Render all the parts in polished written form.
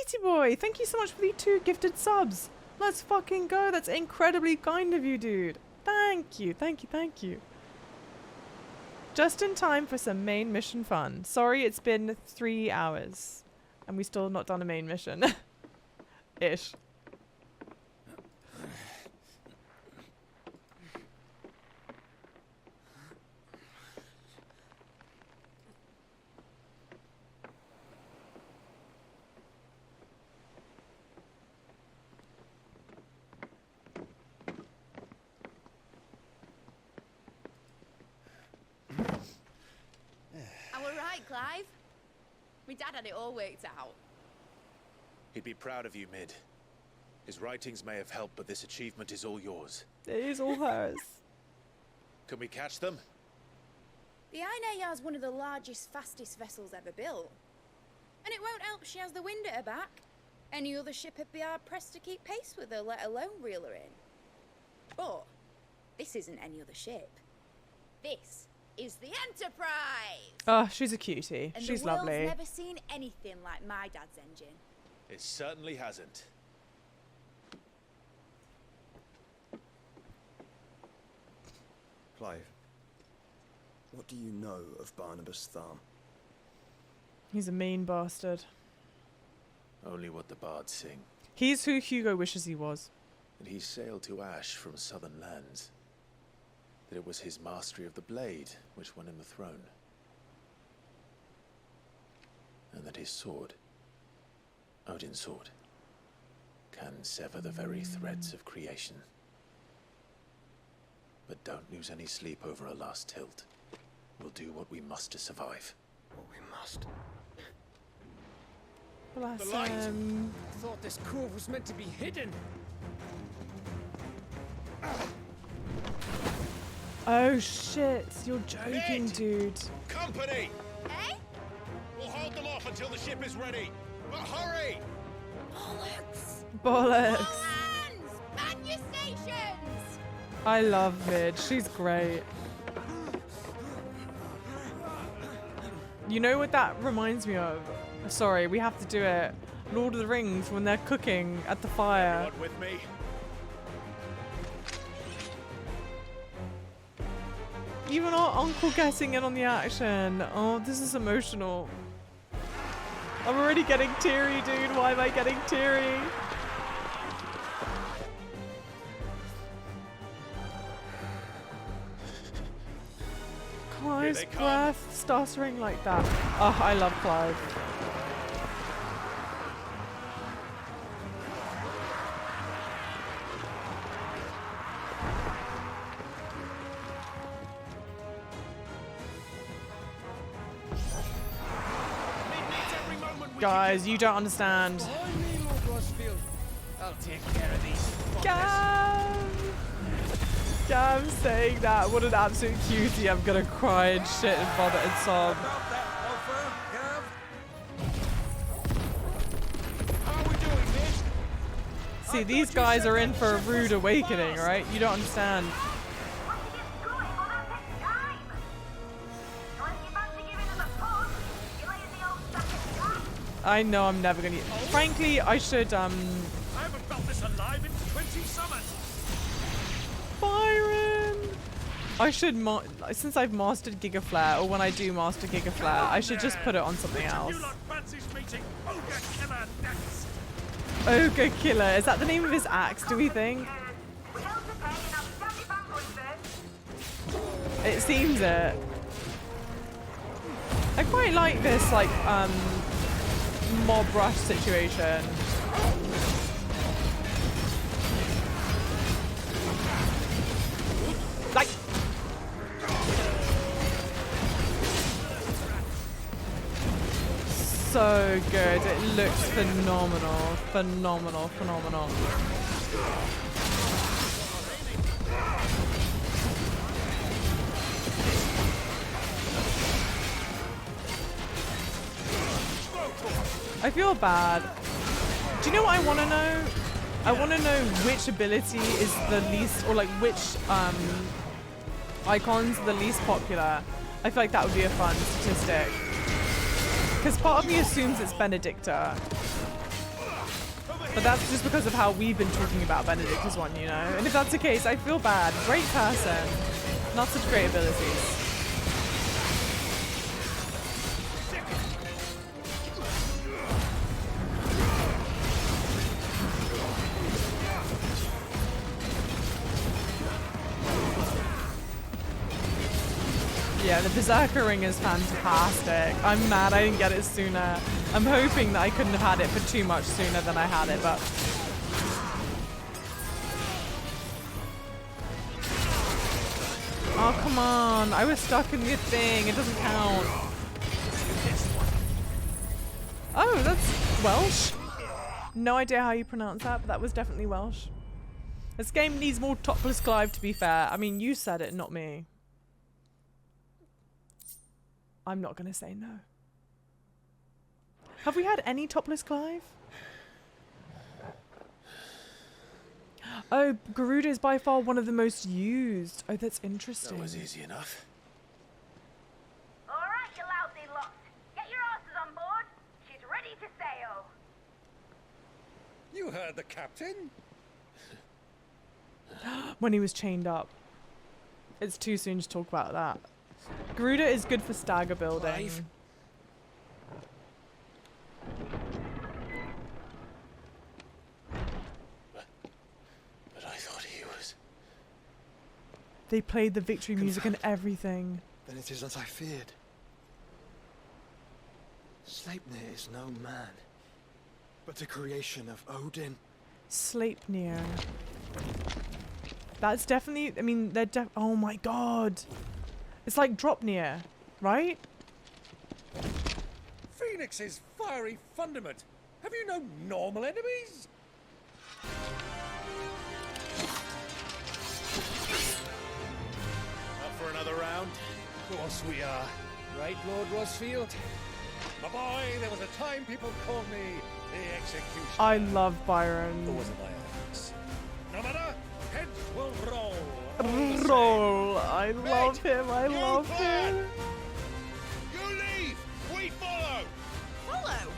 Sweetie boy, thank you so much for the 2 gifted subs. Let's fucking go. That's incredibly kind of you, dude. Thank you, thank you, thank you. Just in time for some main mission fun. Sorry, it's been 3 hours and we still have not done a main mission. Ish. Clive? My dad had it all worked out. He'd be proud of you, Mid. His writings may have helped, but this achievement is all yours. It is all hers. Can we catch them? The Aina Yar's one of the largest, fastest vessels ever built. And it won't help she has the wind at her back. Any other ship would be hard-pressed to keep pace with her, let alone reel her in. But this isn't any other ship. This is the Enterprise! Oh, she's a cutie. And she's the world's lovely. never seen anything like my dad's engine. It certainly hasn't. Clive, what do you know of Barnabas Tharm? He's a mean bastard. Only what the bards sing. He's who Hugo wishes he was. And he sailed to Ash from southern lands. That it was his mastery of the blade which won him the throne. And that his sword, Odin's sword, can sever the very threads of creation. But don't lose any sleep over a last tilt. We'll do what we must to survive. What we must. Bless The light! him. I thought this cove was meant to be hidden. Oh shit, you're joking, Ned! dude. Company! Eh? We'll hold them off until the ship is ready. But hurry! Bollocks! Bollocks. Hands! Man your stations! I love Mid. She's great. You know what that reminds me of? Sorry, we have to do it. Lord of the Rings, when they're cooking at the fire. Everyone with me? Even our uncle getting in on the action. Oh, this is emotional. I'm already getting teary, dude. Why am I getting teary? Clive's breath stuttering like that. Oh, I love Clive. Guys, you don't understand. Behind me, Lord Rosfield. I'll take care of these fuckers. Gav saying that. What an absolute cutie. I'm gonna cry and shit and bother and sob. About that offer, Gav? How are we doing, Mitch? See, these guys are in for a rude awakening, right? You don't understand. I know I'm never gonna. Frankly, I should I haven't felt this alive in 20 summers. Byron. I should since I've mastered Giga Flare, or when I do master Giga Flare, I should just put it on something else. You lot fancies meeting Ogre Killer next. Ogre Killer. Is that the name of his axe? Do we think? It seems it. I quite like this, like, mob rush situation. Like, so good. It looks phenomenal. Phenomenal, phenomenal. I feel bad. Do you know what I want to know? I want to know which ability is the least, or like which icons are the least popular. I feel like that would be a fun statistic. Because part of me assumes it's Benedicta. But that's just because of how we've been talking about Benedict as one, you know? And if that's the case, I feel bad. Great person. Not such great abilities. Yeah, the Berserker ring is fantastic. I'm mad I didn't get it sooner. I'm hoping that I couldn't have had it for too much sooner than I had it, but... Oh, come on. I was stuck in the thing. It doesn't count. Oh, that's Welsh. No idea how you pronounce that, but that was definitely Welsh. This game needs more topless Clive, to be fair. I mean, you said it, not me. I'm not going to say no. Have we had any topless Clive? Oh, Garuda is by far one of the most used. Oh, that's interesting. That was easy enough. All right, you lousy lot. Get your asses on board. She's ready to sail. You heard the captain. When he was chained up. It's too soon to talk about that. Garuda is good for stagger building. Clive. But I thought he was... They played the victory music and everything. Then it is as I feared. Sleipnir is no man, but a creation of Odin. Sleipnir. That's definitely, I mean, they're oh my god. It's like Dropnir, right? Phoenix's fiery fundament. Have you no normal enemies? Up for another round? Of course we are. Right, Lord Rosfield? My boy, there was a time people called me the Executioner. I love Byron. Or was it my axe? No matter, heads will roll. Roll. I love him. I love him. You leave, we follow. Follow?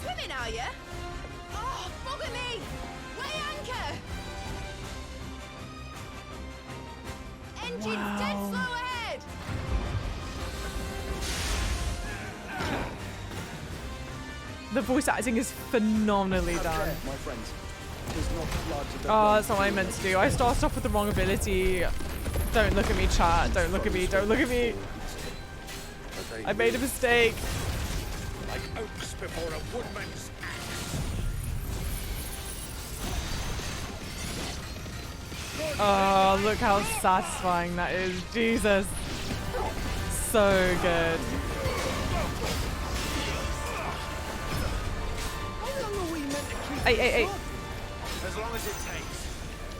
Swimming, are you? Oh, bugger me! Weigh anchor! Engine's dead Wow. slow ahead! The voice acting is phenomenally done. My friends. It is not blood that Oh, that's not what I meant to do. I started off with the wrong ability. Don't look at me, chat. Don't look at me. Don't look at me. I made a mistake. Like oaks before a woodman's axe. Oh, look how satisfying that is. Jesus. So good. How long are we meant to keep Hey, this hey, hey. up? As long as it takes.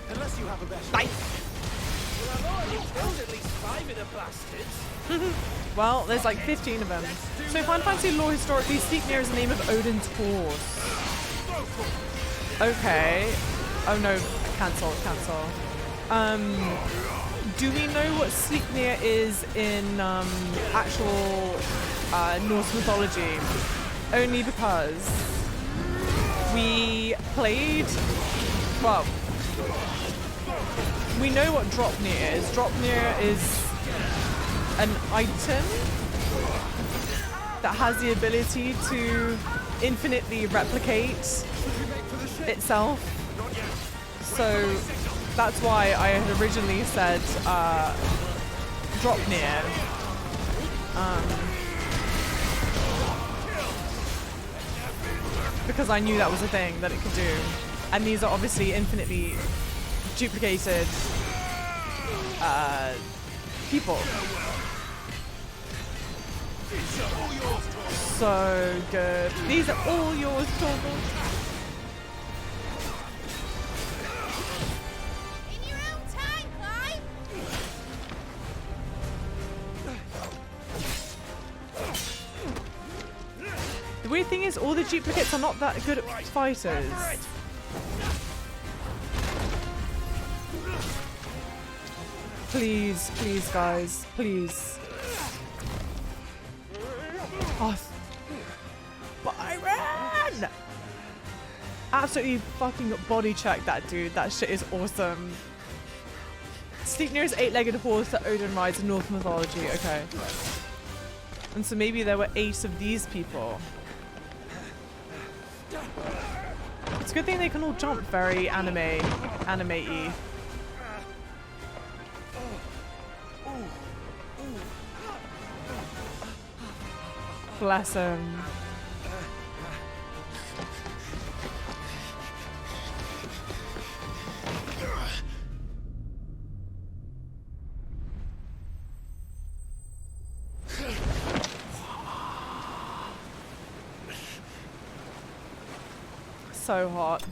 Unless you have a better... Bye. Well, I've already killed at least 5 of the bastards. Well, there's like 15 of them. So in Final Fantasy lore historically, Sleipnir is the name of Odin's horse. Okay. Oh no, cancel. Do we know what Sleipnir is in actual Norse mythology? Only because we played... Well, we know what Dropnir is. Dropnir is an item that has the ability to infinitely replicate itself. So that's why I had originally said Dropnir. Because I knew that was a thing that it could do. And these are obviously infinitely duplicated people. So good. These are all yours, Torgal. In your own time, Clive! The weird thing is, all the duplicates are not that good at fighters. Please, please, guys, please. Oh, Byron! Absolutely fucking body check that dude. That shit is awesome. Sleipnir's 8-legged horse that Odin rides in Norse mythology. Okay. And so maybe there were 8 of these people. It's a good thing they can all jump very anime-y. Bless him. So hot.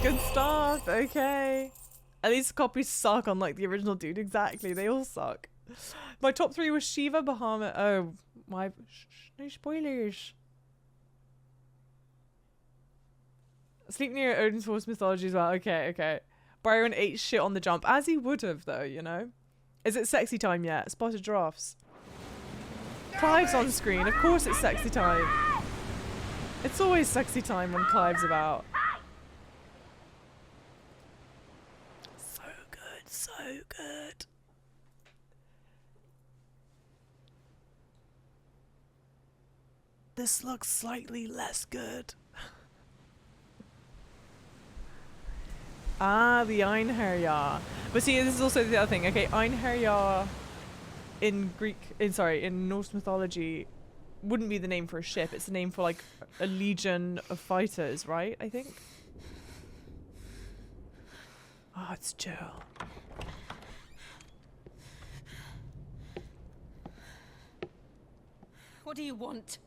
Good stuff. Okay. At least copies suck on like the original dude. Exactly. They all suck. My top 3 was Shiva, Bahamut. Oh, my. No spoilers. Sleipnir, Odin's horse mythology as well. Okay, okay. Byron ate shit on the jump. As he would have, though, you know? Is it sexy time yet? Spotted giraffes. Clive's on screen. Of course it's sexy time. It's always sexy time when Clive's about. So good, so good. This looks slightly less good. Ah, the Einherjar. But see, this is also the other thing. Okay, Einherjar in in Norse mythology wouldn't be the name for a ship. It's the name for like a legion of fighters, right? I think. Oh, it's Jill. What do you want?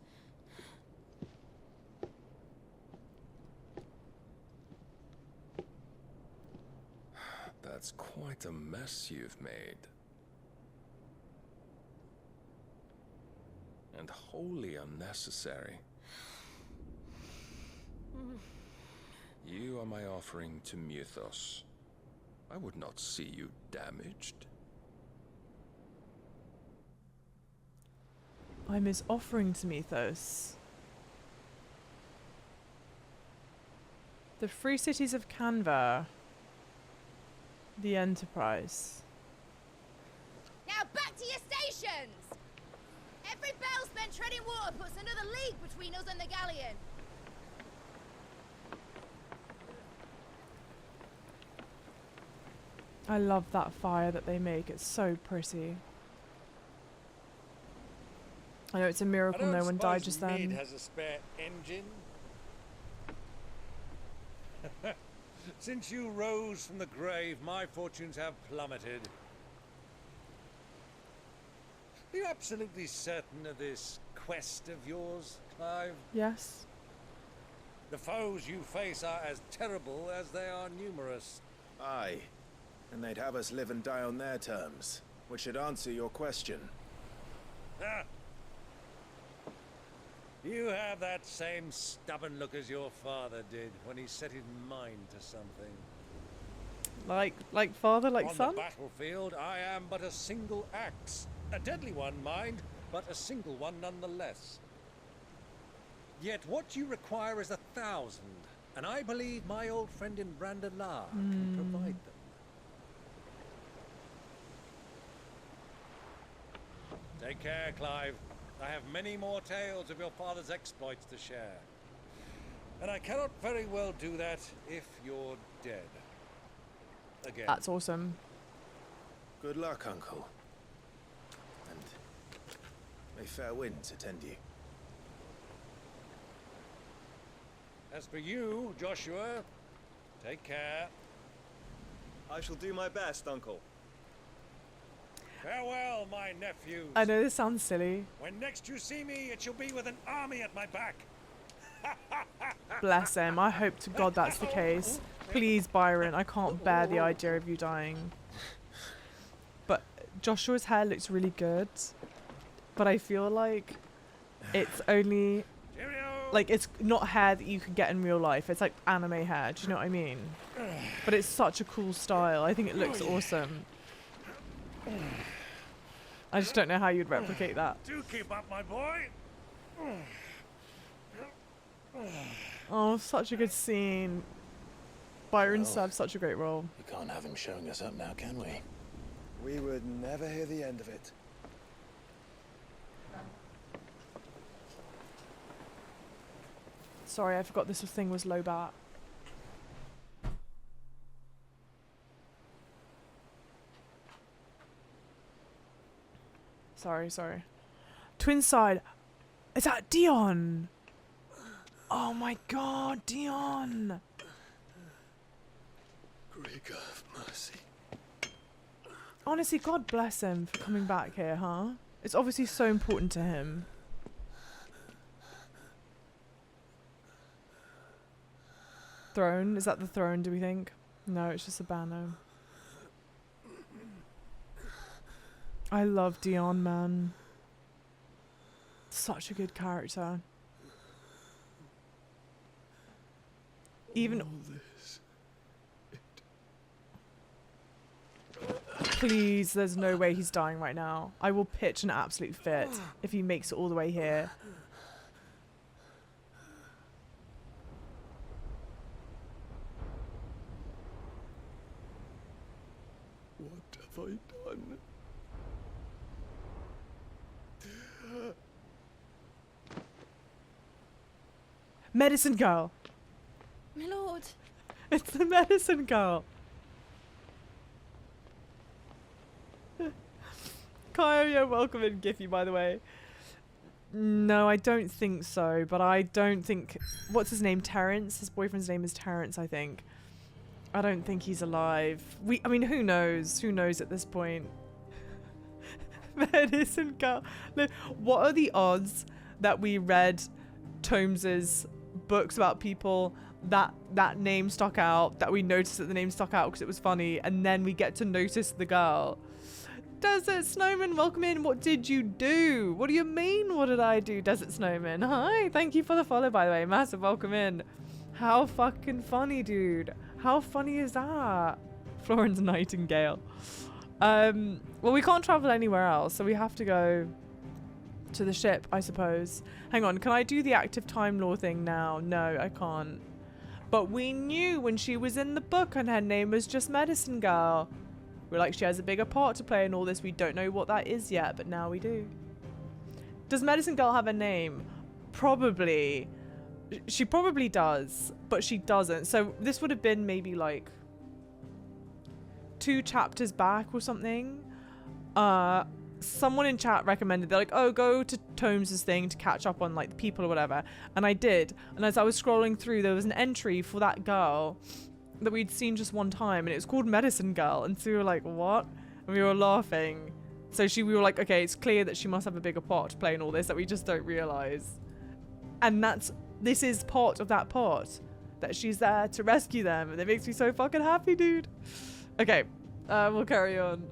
That's quite a mess you've made. And wholly unnecessary. You are my offering to Mythos. I would not see you damaged. I'm his offering to Mythos. The free cities of Canva. The Enterprise. Now back to your stations! Every bell spent treading water puts another league between us and the galleon. I love that fire that they make. It's so pretty. I know it's a miracle no one died just then. Has a spare engine. Since you rose from the grave, my fortunes have plummeted. Are you absolutely certain of this quest of yours, Clive? Yes. The foes you face are as terrible as they are numerous. Aye. And they'd have us live and die on their terms, which should answer your question. Ah. You have that same stubborn look as your father did when he set his mind to something. Like father, like son? On the battlefield, I am but a single axe. A deadly one, mind, but a single one nonetheless. Yet what you require is 1,000, and I believe my old friend in Brandalar can provide them. Take care, Clive. I have many more tales of your father's exploits to share. And I cannot very well do that if you're dead. Again. That's awesome. Good luck, Uncle. And may fair winds attend you. As for you, Joshua, take care. I shall do my best, Uncle. Farewell, my nephews. I know this sounds silly. When next you see me, it shall be with an army at my back. Bless him. I hope to God that's the case. Please, Byron, I can't bear the idea of you dying. But Joshua's hair looks really good. But I feel like it's only... like, it's not hair that you could get in real life. It's like anime hair. Do you know what I mean? But it's such a cool style. I think it looks awesome. I just don't know how you'd replicate that. Do keep up, my boy. Oh, such a good scene. Byron Well, served such a great role. We can't have him showing us up now, can we? We would never hear the end of it. Sorry, I forgot this thing was low bat. Sorry. Twin side. Is that Dion? Oh my god, Dion! Great God of mercy. Honestly, God bless him for coming back here, huh? It's obviously so important to him. Throne? Is that the throne, do we think? No, it's just a banner. I love Dion, man. Such a good character. Even... Please, there's no way he's dying right now. I will pitch an absolute fit if he makes it all the way here. What have I done? Medicine girl! My lord. It's the medicine girl! Kyle, you're welcome in Giphy, by the way. No, I don't think so, but I don't think... What's his name? Terrence? His boyfriend's name is Terrence, I think. I don't think he's alive. I mean, who knows? Who knows at this point? Medicine girl. Look, what are the odds that we read Tomes's books about people that name stuck out, that we noticed that the name stuck out because it was funny, and then we get to notice the girl? Desert Snowman, welcome in. What did you do? What do you mean, what did I do, Desert Snowman? Hi, thank you for the follow, by the way. Massive welcome in. How fucking funny, dude. How funny is that? Florence Nightingale. Well, we can't travel anywhere else, so we have to go to the ship, I suppose. Hang on, can I do the active time law thing now? No, I can't. But we knew when she was in the book and her name was just Medicine Girl. We're like, she has a bigger part to play in all this. We don't know what that is yet, but now we do. Does Medicine Girl have a name? Probably. She probably does, but she doesn't. So this would have been maybe like 2 chapters back or something. Someone in chat recommended, they're like, oh, go to Tomes' thing to catch up on like the people or whatever. And I did. And as I was scrolling through, there was an entry for that girl that we'd seen just one time, and it was called Medicine Girl. And so we were like, what? And we were laughing. So we were like, okay, it's clear that she must have a bigger part to play in all this that we just don't realize. And this is part of that part, that she's there to rescue them, and it makes me so fucking happy, dude. Okay, we'll carry on.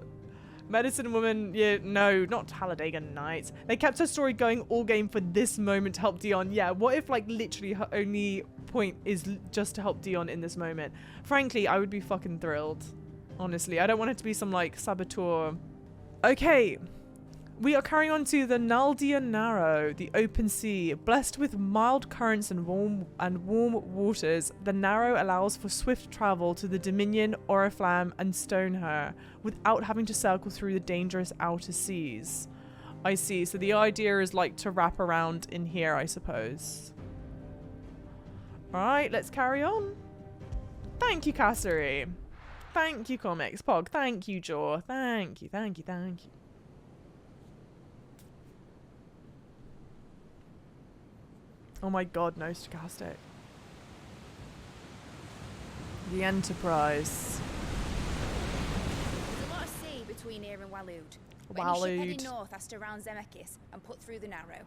Medicine Woman, yeah, no, not Talladega Nights. They kept her story going all game for this moment to help Dion. Yeah, what if like literally her only point is just to help Dion in this moment? Frankly, I would be fucking thrilled. Honestly, I don't want it to be some like saboteur. Okay, we are carrying on to the Naldia Narrow, the open sea. Blessed with mild currents and warm waters, the Narrow allows for swift travel to the Dominion, Oriflamme, and Stoneher without having to circle through the dangerous outer seas. I see. So the idea is like to wrap around in here, I suppose. All right, let's carry on. Thank you, Cassary. Thank you, Comics Pog. Thank you, Jaw. Thank you. Oh my god, no stochastic. The Enterprise. There's a lot of sea between here and Waloed. But any ship heading north has to round Zemeckis and put through the Narrow.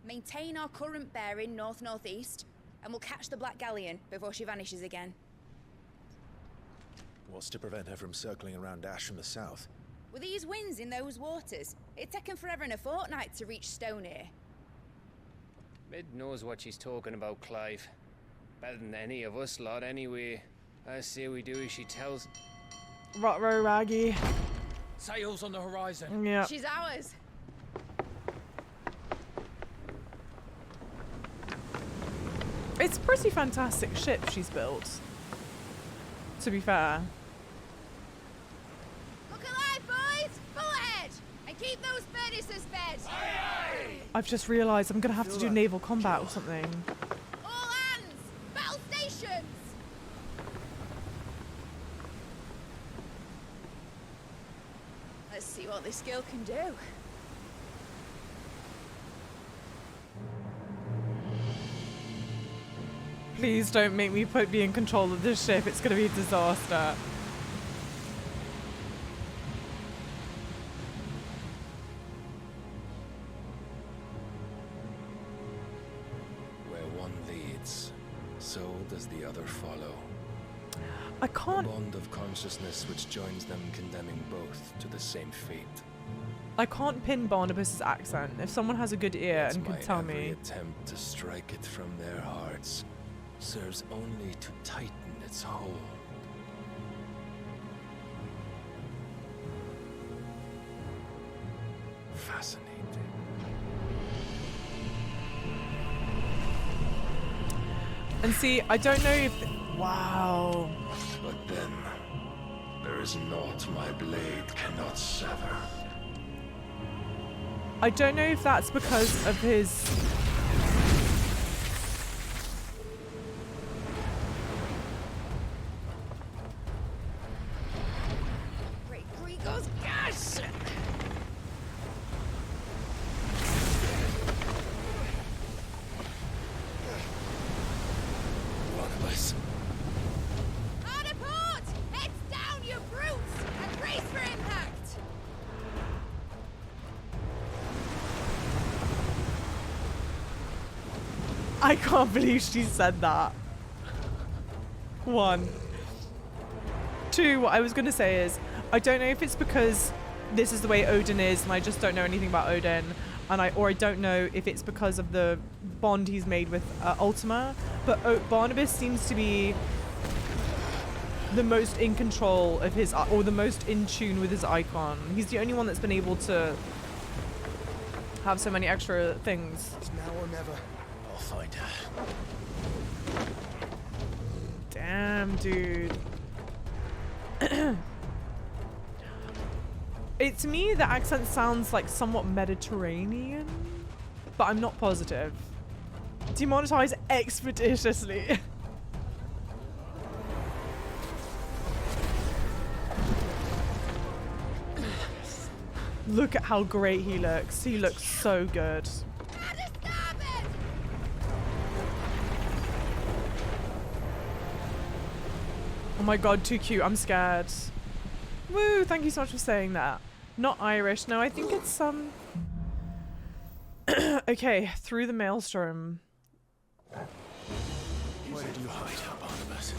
Maintain our current bearing north-northeast, and we'll catch the Black Galleon before she vanishes again. What's to prevent her from circling around Ash from the south? With these winds in those waters, it'd taken forever and a fortnight to reach Stoneher. Mid knows what she's talking about, Clive. Better than any of us lot, anyway. I say we do as she tells. Rotro Raggy. Sails on the horizon. Yeah. She's ours. It's a pretty fantastic ship she's built, to be fair. Look alive, boys! Full ahead! And keep those furnaces fed! I've just realised I'm going to have to do naval combat or something. All hands! Battle stations! Let's see what this girl can do. Please don't make me be in control of this ship. It's going to be a disaster. Where one leads, so does the other follow. I A can't. bond of consciousness which joins them, condemning both to the same fate. I can't pin Barnabas's accent. If someone has a good ear That's and my can tell every me. attempt to strike it from their hearts serves only to tighten its hold. Fascinating. And see, I don't know if. Wow. But then, there is naught my blade cannot sever. I don't know if that's because of his. Great Grigor's gas! One of us. Hard a port! Heads down, you brutes! And brace for impact! I can't believe she said that. 1. 2, what I was going to say is, I don't know if it's because this is the way Odin is and I just don't know anything about Odin, and I don't know if it's because of the bond he's made with Ultima, but Barnabas seems to be the most in control of his, or the most in tune with his icon. He's the only one that's been able to have so many extra things. It's now or never. I'll find her. Damn, dude. To me, the accent sounds like somewhat Mediterranean, but I'm not positive. Demonetize expeditiously. Look at how great he looks. He looks so good. Oh my god, too cute. I'm scared. Woo, thank you so much for saying that. Not Irish. No, I think it's okay, through the Maelstrom. Where did you hide her, Barnabas?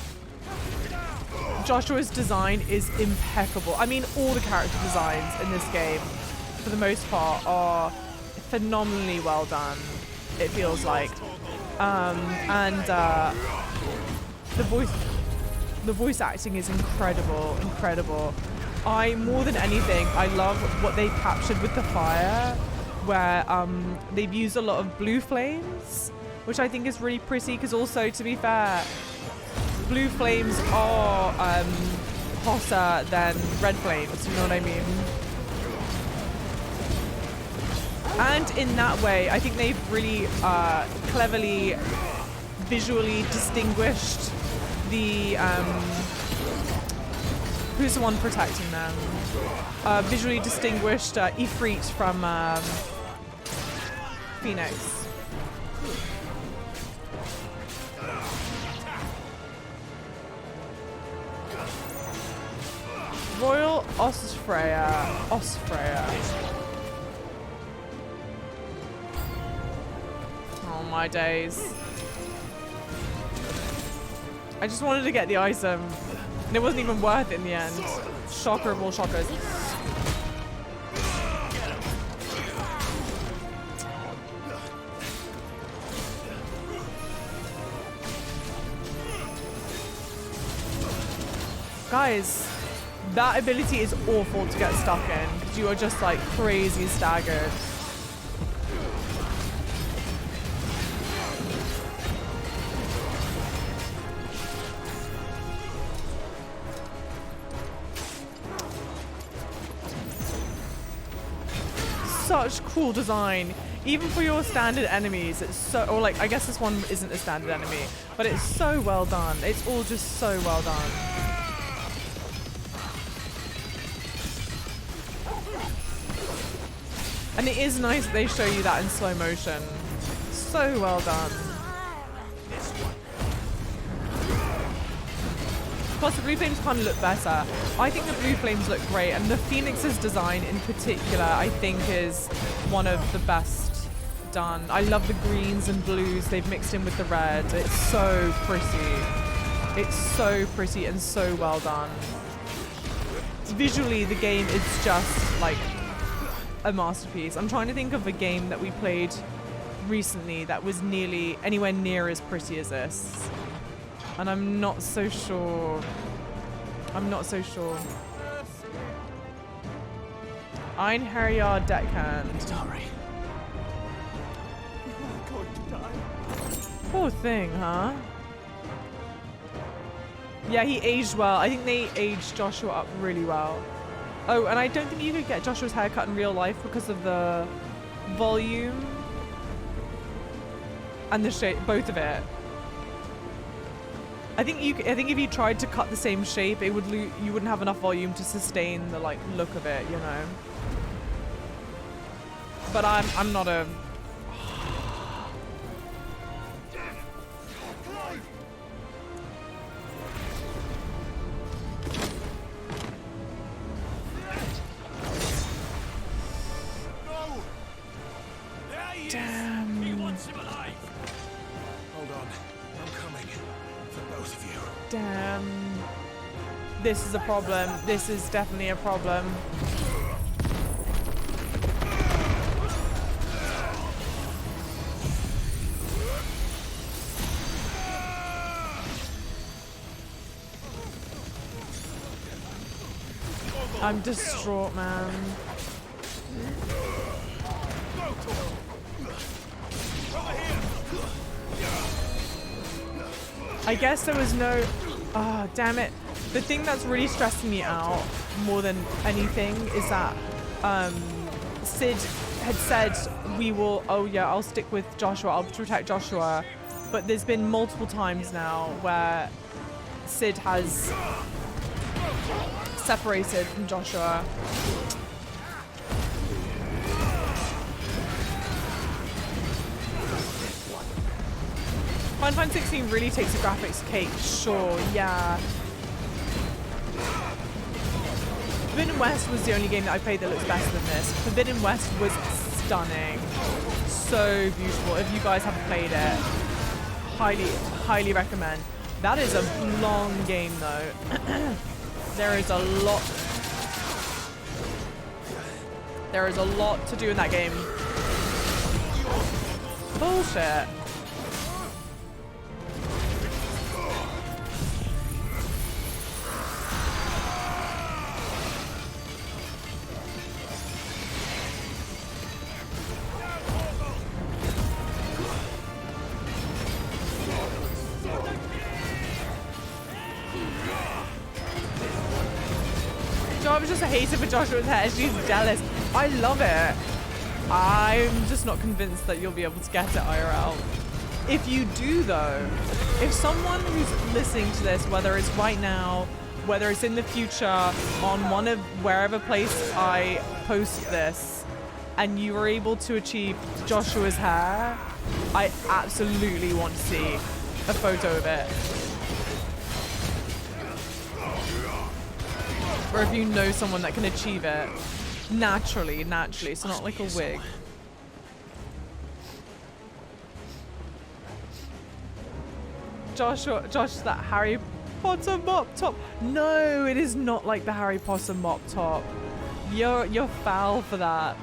Joshua's design is impeccable. I mean, all the character designs in this game, for the most part, are phenomenally well done, it feels like. The voice acting is incredible, incredible. More than anything, I love what they captured with the fire, where they've used a lot of blue flames, which I think is really pretty, because also, to be fair, blue flames are hotter than red flames, you know what I mean? And in that way, I think they've really cleverly visually distinguished the who's the one protecting them? Visually distinguished Ifrit from Phoenix. Royal Osfreya. Oh my days. I just wanted to get the item, and it wasn't even worth it in the end. Shocker of all shockers. Guys, that ability is awful to get stuck in, because you are just like crazy staggered. such cool design. Even for your standard enemies, it's so, or like, I guess this one isn't a standard enemy, but it's so well done. It's all just so well done. And it is nice that they show you that in slow motion. So well done. Plus the blue flames kind of look better. I think the blue flames look great, and the Phoenix's design in particular I think is one of the best done. I love the greens and blues they've mixed in with the red. It's so pretty. It's so pretty and so well done. Visually the game is just like a masterpiece. I'm trying to think of a game that we played recently that was nearly anywhere near as pretty as this. And I'm not so sure. I'm not so sure. Einherjar Deckhand. Sorry. Poor thing, huh? Yeah, he aged well. I think they aged Joshua up really well. Oh, and I don't think you could get Joshua's haircut in real life because of the volume and the shape, both of it. I think if you tried to cut the same shape, it would you wouldn't have enough volume to sustain the like look of it, you know. But I'm not a. Damn. Hold on. I'm coming. For both of you. Damn. This is a problem. This is definitely a problem. I'm distraught, man. I guess there was no... Oh, damn it. The thing that's really stressing me out more than anything is that Sid had said we will... Oh, yeah, I'll stick with Joshua. I'll protect Joshua. But there's been multiple times now where Sid has separated from Joshua. Final Fantasy 16 really takes a graphics cake, sure, yeah. Forbidden West was the only game that I played that looks better than this. Forbidden West was stunning. So beautiful. If you guys haven't played it, highly recommend. That is a long game though. There is a lot to do in that game. Bullshit. I was just a hater for Joshua's hair. She's jealous. I love it. I'm just not convinced that you'll be able to get it IRL. If you do though, if someone who's listening to this, whether it's right now, whether it's in the future, on one of wherever place I post this, and you were able to achieve Joshua's hair, I absolutely want to see a photo of it. Or if you know someone that can achieve it naturally, so not like a wig. Josh, that Harry Potter mop top. No, it is not like the Harry Potter mop top. You're foul for that.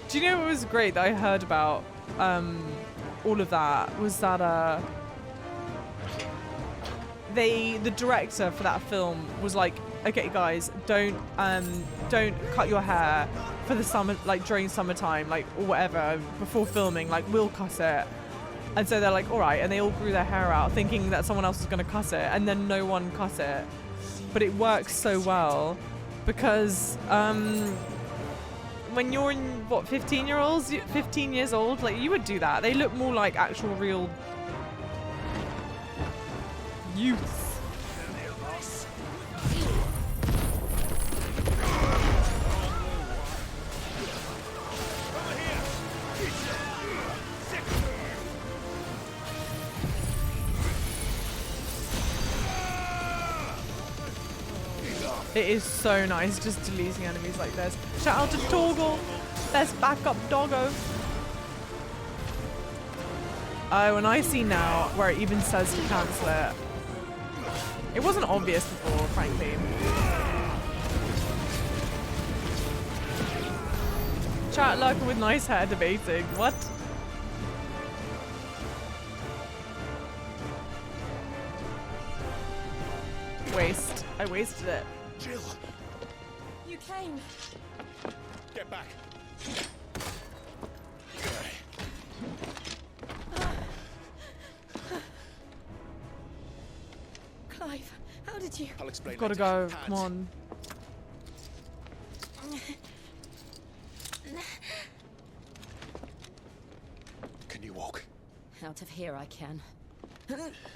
Do you know what was great that I heard about all of that was that the director for that film was like, okay guys, don't cut your hair for the summer, like during summertime, like or whatever, before filming, like we'll cut it. And so they're like, all right, and they all grew their hair out thinking that someone else was going to cut it, and then no one cut it. But it works so well because when you're in what 15 years old, like you would do that. They look more like actual real youths. It is so nice just deleting enemies like this. Shout out to Torgal. Let's back up doggo. Oh, and I see now where it even says to cancel it. It wasn't obvious before, frankly. Chat lurker with nice hair debating. What? Waste. I wasted it. Jill! You came. Get back! Clive, how did you? I'll explain Gotta later. go. Hands. Come on. Can you walk? Out of here I can.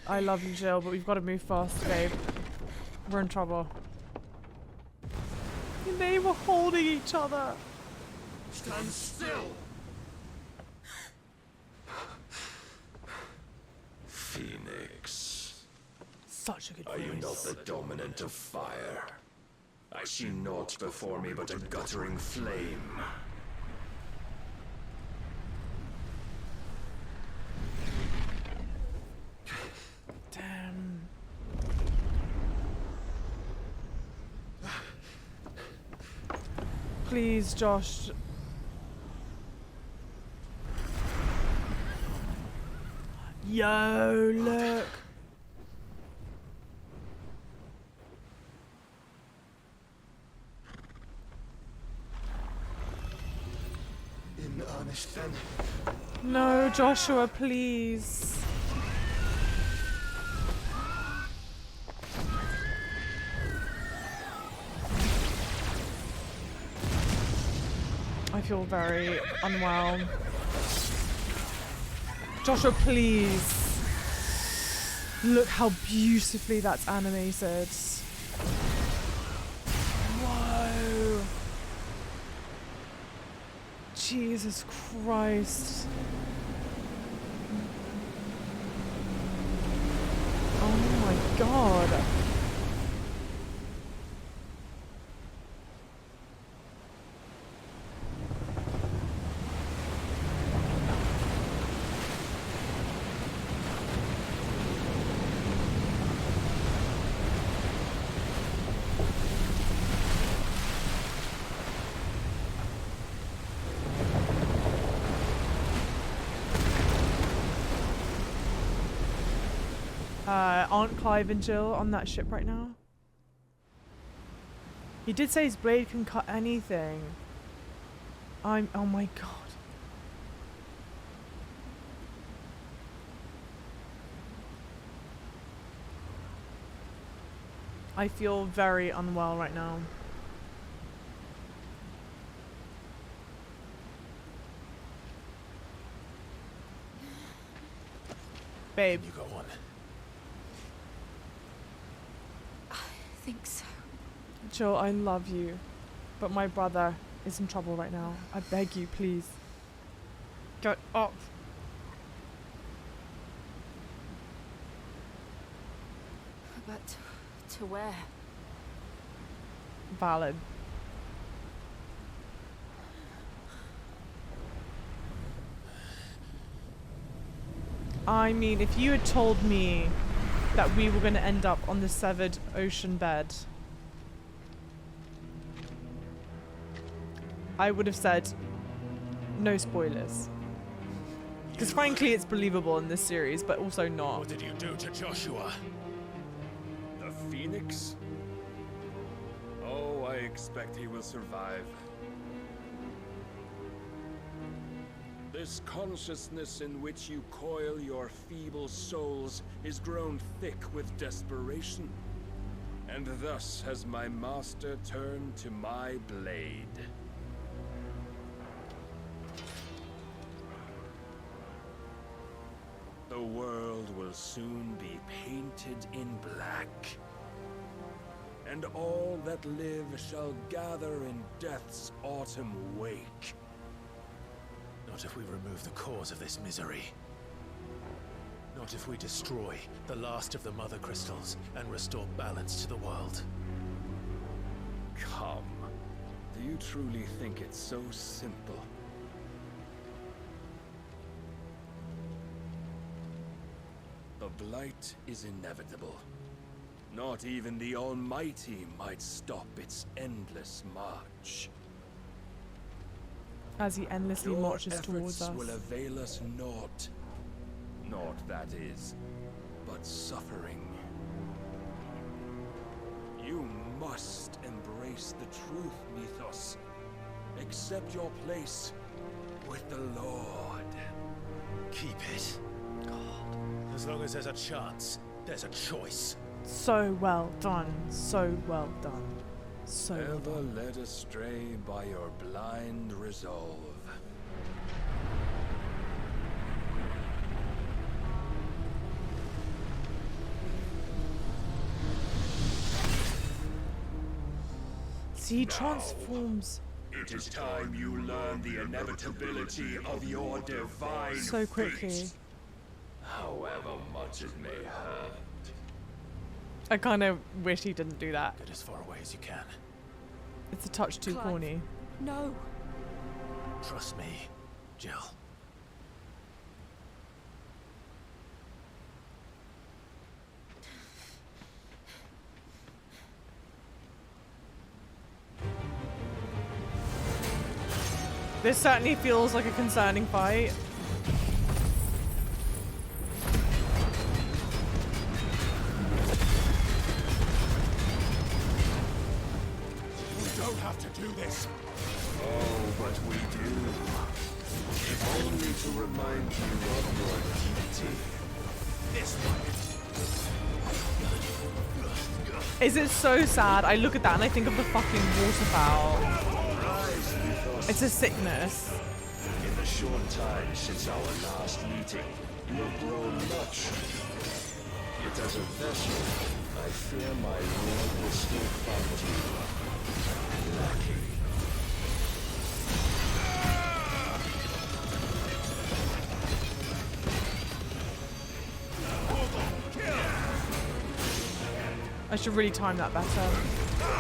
I love you, Jill, but we've got to move fast, babe. We're in trouble. And they were holding each other. Stand still! Phoenix, Such a good are you not voice. the dominant of fire? I see naught before me but a guttering flame. Damn. Please, Josh. Yo, look. In earnest then? No, Joshua, please. I feel very unwell. Joshua, please. Look how beautifully that's animated. Whoa. Jesus Christ. Oh my God. Aren't Clive and Jill on that ship right now? He did say his blade can cut anything. Oh my God. I feel very unwell right now. Babe. You go on. I think so. Jill, I love you, but my brother is in trouble right now. I beg you, please. Get up. But to where? Valid. I mean, if you had told me that we were going to end up on the severed ocean bed, I would have said no spoilers. Because frankly, it's believable in this series, but also not. What did you do to Joshua? The Phoenix? Oh, I expect he will survive. This consciousness in which you coil your feeble souls is grown thick with desperation. And thus has my master turned to my blade. The world will soon be painted in black, and all that live shall gather in death's autumn wake. Not if we remove the cause of this misery. Not if we destroy the last of the Mother Crystals and restore balance to the world. Come. Do you truly think it's so simple? The Blight is inevitable. Not even the Almighty might stop its endless march. As he endlessly Your marches towards us. will avail us naught. Naught, that is, but suffering. You must embrace the truth, Mythos. Accept your place with the Lord. Keep it. God. As long as there's a chance, there's a choice. So well done. So well done. So well Ever done. led astray by your blind resolve. He transforms It is time you learn the inevitability of your divine so quickly. however much it may hurt. I kind of wish he didn't do that. Get as far away as you can. It's a touch too Clive. corny. No. Trust me, Jill. This certainly feels like a concerning fight. We don't have to do this. Oh, but we do. If only to remind you of your duty. This way. Is it so sad? I look at that and I think of the fucking waterfowl. It's a sickness. In the short time since our last meeting, you have grown much. Yet as a vessel, I fear my lord will still find you lacking. I should really time that better.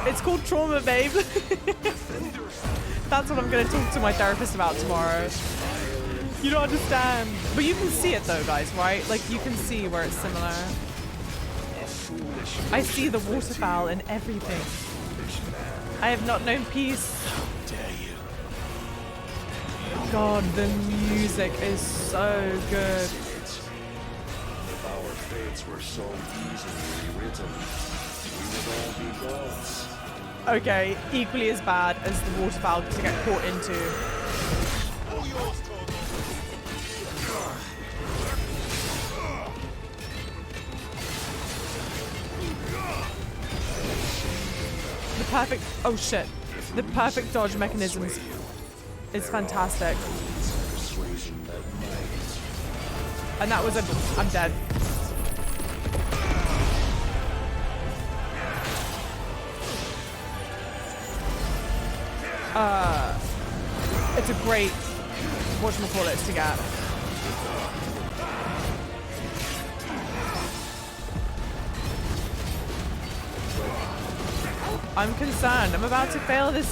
It's called trauma, babe. That's what I'm going to talk to my therapist about tomorrow. You don't understand. But you can see it though, guys, right? Like, you can see where it's similar. I see the waterfowl in everything. I have not known peace. How dare you? God, the music is so good. If our fates were so easily rewritten, we would all be gods. Okay, equally as bad as the waterfowl to get caught into. The perfect, oh shit, the perfect dodge mechanisms is fantastic. And that was a, I'm dead. It's a great, whatchamacallit to get. I'm concerned. I'm about to fail this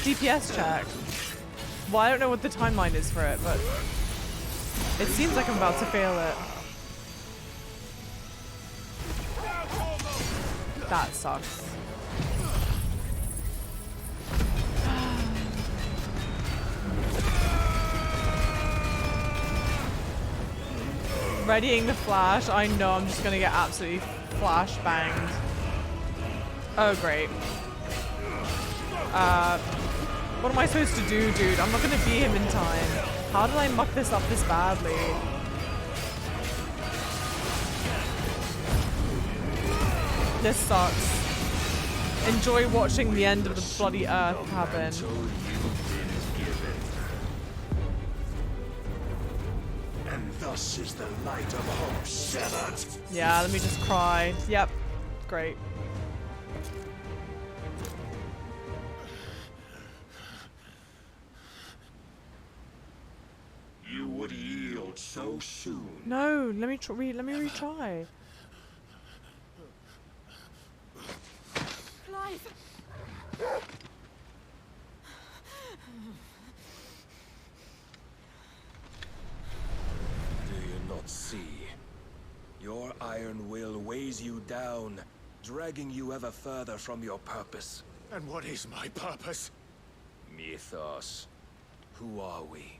DPS check. Well, I don't know what the timeline is for it, but it seems like I'm about to fail it. That sucks. Readying the flash. I know I'm just gonna get absolutely flash banged. Oh, great. What am I supposed to do, dude? I'm not gonna beat him in time. How did I muck this up this badly? This sucks. Enjoy watching the end of the bloody earth happen. And Thus is the light of hope severed. Yeah, let me just cry. Yep. Great. You would yield so soon. No, let me retry. Clive! Do you not see? Your iron will weighs you down, dragging you ever further from your purpose. And what is my purpose? Mythos. Who are we?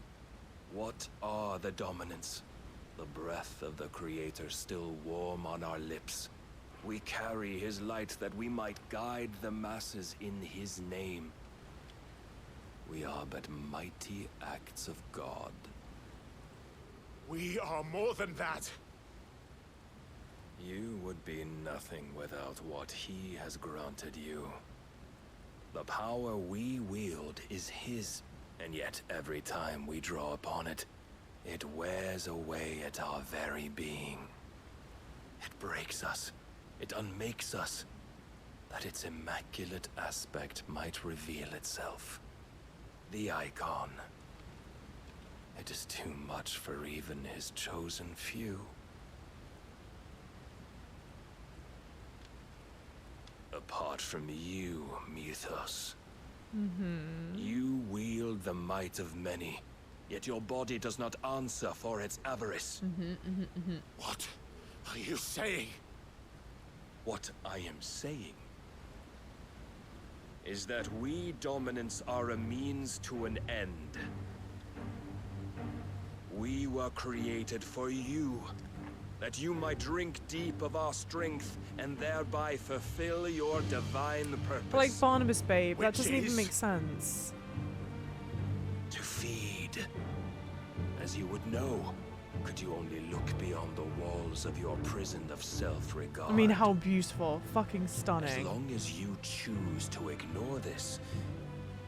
What are the dominants? The breath of the Creator still warm on our lips. We carry his light that we might guide the masses in his name. We are but mighty acts of God. We are more than that. You would be nothing without what he has granted you. The power we wield is his, and yet every time we draw upon it, it wears away at our very being. It breaks us, it unmakes us, that its immaculate aspect might reveal itself. The icon. It is too much for even his chosen few. Apart from you, Mythos. You wield the might of many, yet your body does not answer for its avarice. What are you saying? What I am saying is that we dominants are a means to an end. We were created for you, that you might drink deep of our strength and thereby fulfill your divine purpose. But like Barnabas, babe, that doesn't even Witches. make sense. To feed. As you would know, could you only look beyond the walls of your prison of self-regard. I mean, how beautiful. Fucking As stunning. long as you choose to ignore this,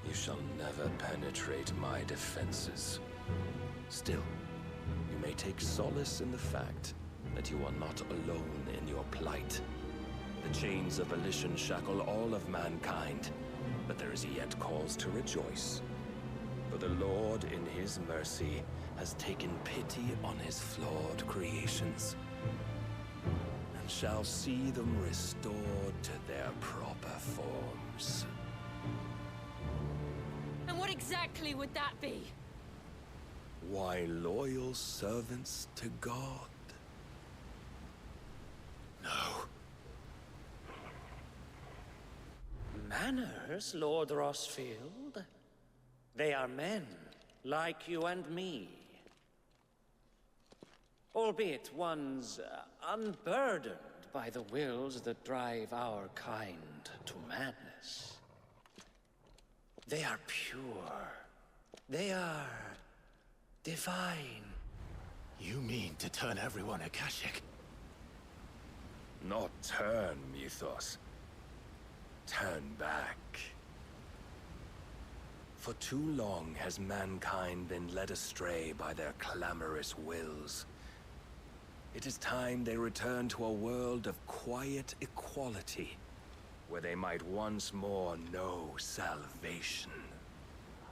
you shall never penetrate my defenses. Still, you may take solace in the fact that you are not alone in your plight. The chains of volition shackle all of mankind, but there is yet cause to rejoice. For the Lord, in his mercy, has taken pity on his flawed creations, and shall see them restored to their proper forms. And what exactly would that be? Why, loyal servants to God. No. Manners, Lord Rossfield? They are men, like you and me. Albeit ones unburdened by the wills that drive our kind to madness. They are pure. They are divine. You mean to turn everyone Akashic? Not turn, Mythos. Turn back. For too long has mankind been led astray by their clamorous wills. It is time they return to a world of quiet equality, where they might once more know salvation.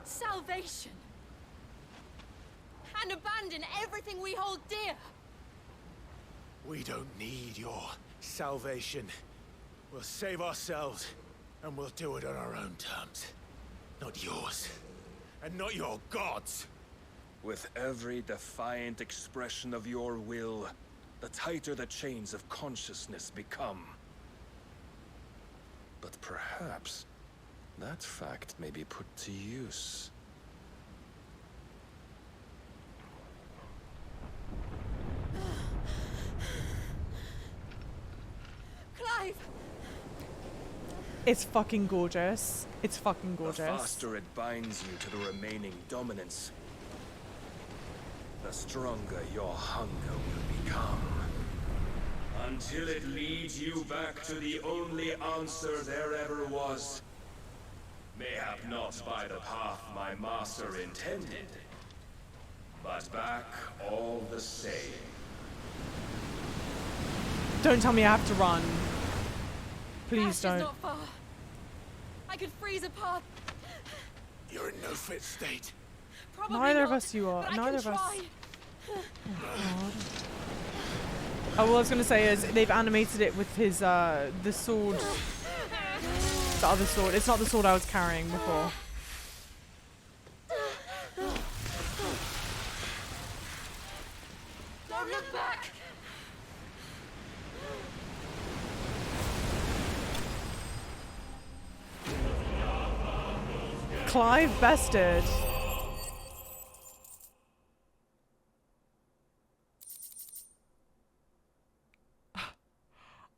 Salvation! And abandon everything we hold dear! We don't need your salvation. We'll save ourselves, and we'll do it on our own terms. Not yours. And not your gods. With every defiant expression of your will, the tighter the chains of consciousness become. But perhaps that fact may be put to use. Clive! It's fucking gorgeous. It's fucking gorgeous. The faster it binds you to the remaining dominance, the stronger your hunger will become. Until it leads you back to the only answer there ever was. Mayhap not by the path my master intended, but back all the same. Don't tell me I have to run. Please Ash don't. is not far. I could freeze a path. You're in no fit state. Probably Neither not, of us you are. but I Neither can of us. try. Oh, what I was gonna say is they've animated it with his the sword, the other sword. It's not the sword I was carrying before. Don't look back. Clive bested.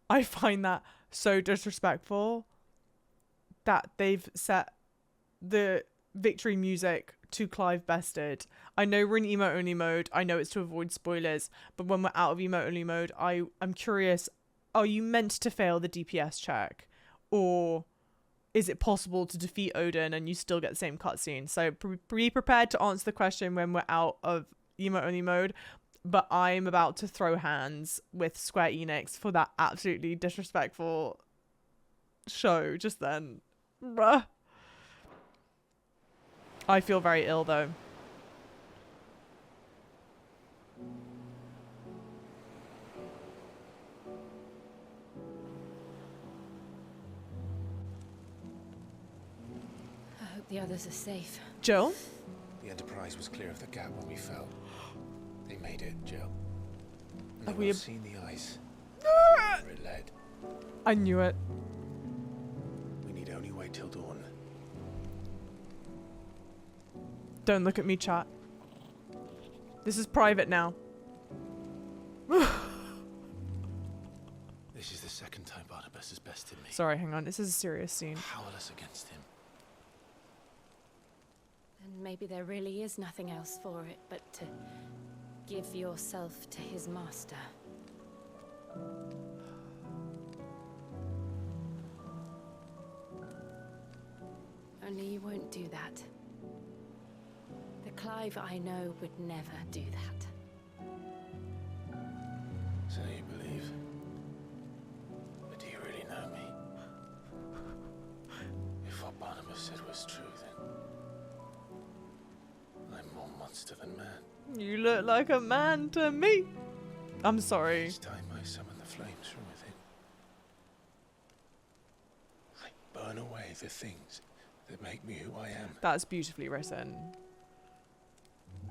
I find that so disrespectful that they've set the victory music to Clive bested. I know we're in emote only mode. I know it's to avoid spoilers, but when we're out of emote only mode, I'm curious, are you meant to fail the DPS check? Or is it possible to defeat Odin and you still get the same cutscene? So be prepared to answer the question when we're out of emote only mode. But I'm about to throw hands with Square Enix for that absolutely disrespectful show just then. Bruh. I feel very ill though. I hope the others are safe. Jill? The Enterprise was clear of the gap when we fell. They made it, Jill. And Are they we will have seen the ice. Where it led. I knew it. We need only wait till dawn. Don't look at me, chat. This is private now. This is the second time Barnabas has bested me. Sorry, hang on. This is a serious scene. Powerless against him. And maybe there really is nothing else for it but to give yourself to his master. Only you won't do that. The Clive I know would never do that. So you believe? But do you really know me? If what Barnabas said was true, then I'm more monster than man. You look like a man to me. I'm sorry. Each time I summon the flames from within, I burn away the things that make me who I am. That's beautifully written.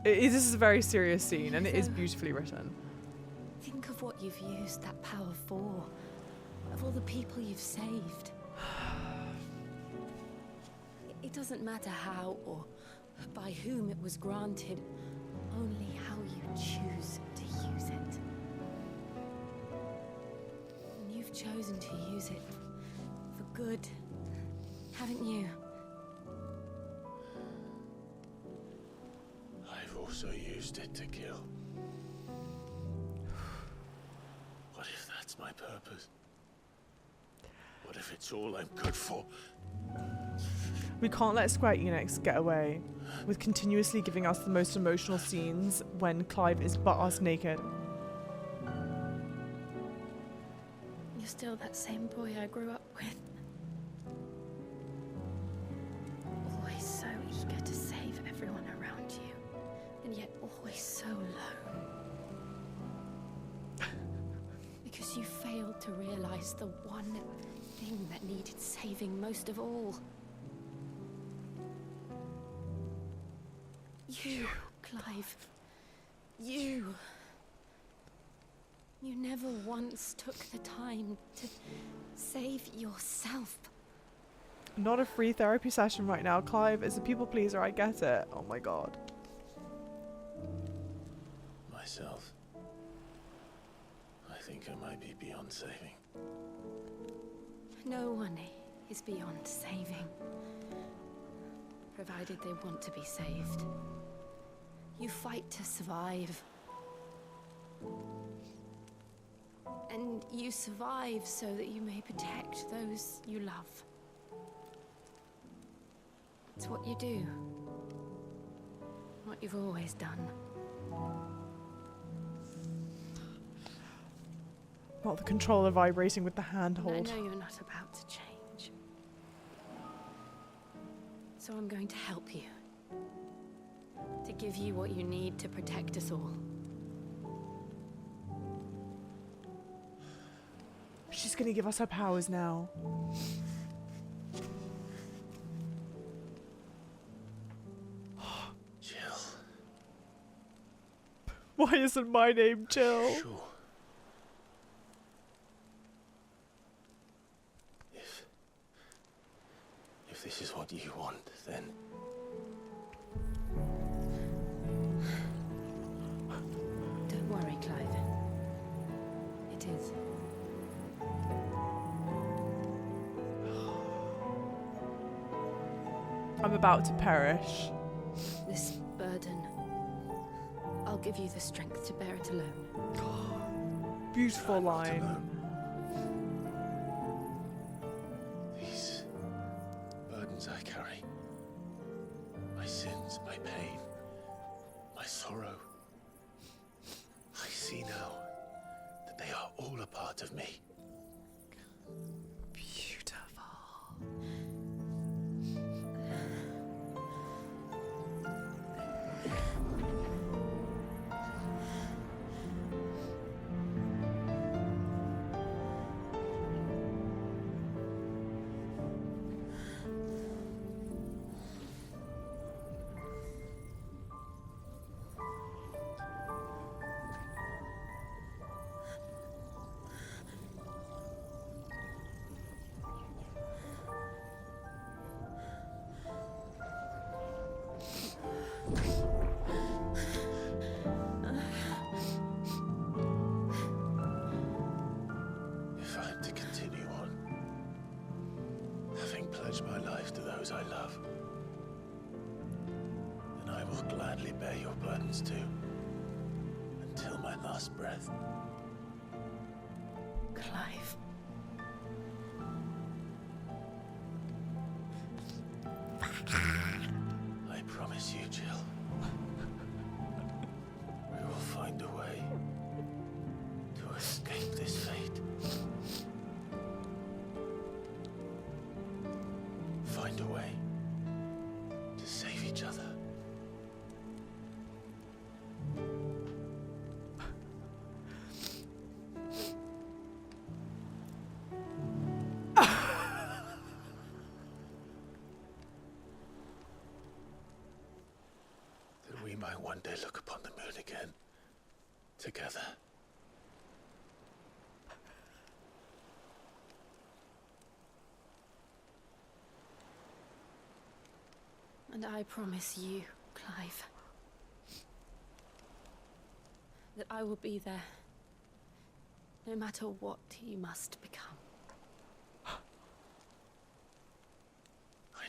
This is a very serious scene, and it is beautifully written. Think of what you've used that power for. Of all the people you've saved. It doesn't matter how or by whom it was granted, only how you choose to use it. And you've chosen to use it for good, haven't you? I've also used it to kill. What if that's my purpose? What if it's all I'm good for? We can't let Square Enix get away with continuously giving us the most emotional scenes when Clive is butt-ass naked. You're still that same boy I grew up with. Always so eager to save everyone around you, and yet always so alone. Because you failed to realize the one thing that needed saving most of all. You, Clive. You. You never once took the time to save yourself. Not a free therapy session right now. Clive is a people pleaser, I get it. Oh my god. Myself. I think I might be beyond saving. No one is beyond saving. Provided they want to be saved. You fight to survive. And you survive so that you may protect those you love. It's what you do. What you've always done. Not the controller vibrating with the handhold. I know you're not about to change. So I'm going to help you. To give you what you need to protect us all. She's gonna give us her powers now. Jill. Why isn't my name Jill? Sure. If this is what you want, then Don't worry, Clive. It is. I'm about to perish. This burden, I'll give you the strength to bear it alone. Beautiful line. These burdens I carry, my sins, my pain, my sorrow, I see now that they are all a part of me. If I am to continue on, having pledged my life to those I love, then I will gladly bear your burdens too, until my last breath. Clive. I promise you, Jill, we will find a way to escape this fate. Find a way to save each other. That we might one day look upon the moon again, together. And I promise you, Clive, that I will be there, no matter what you must become. I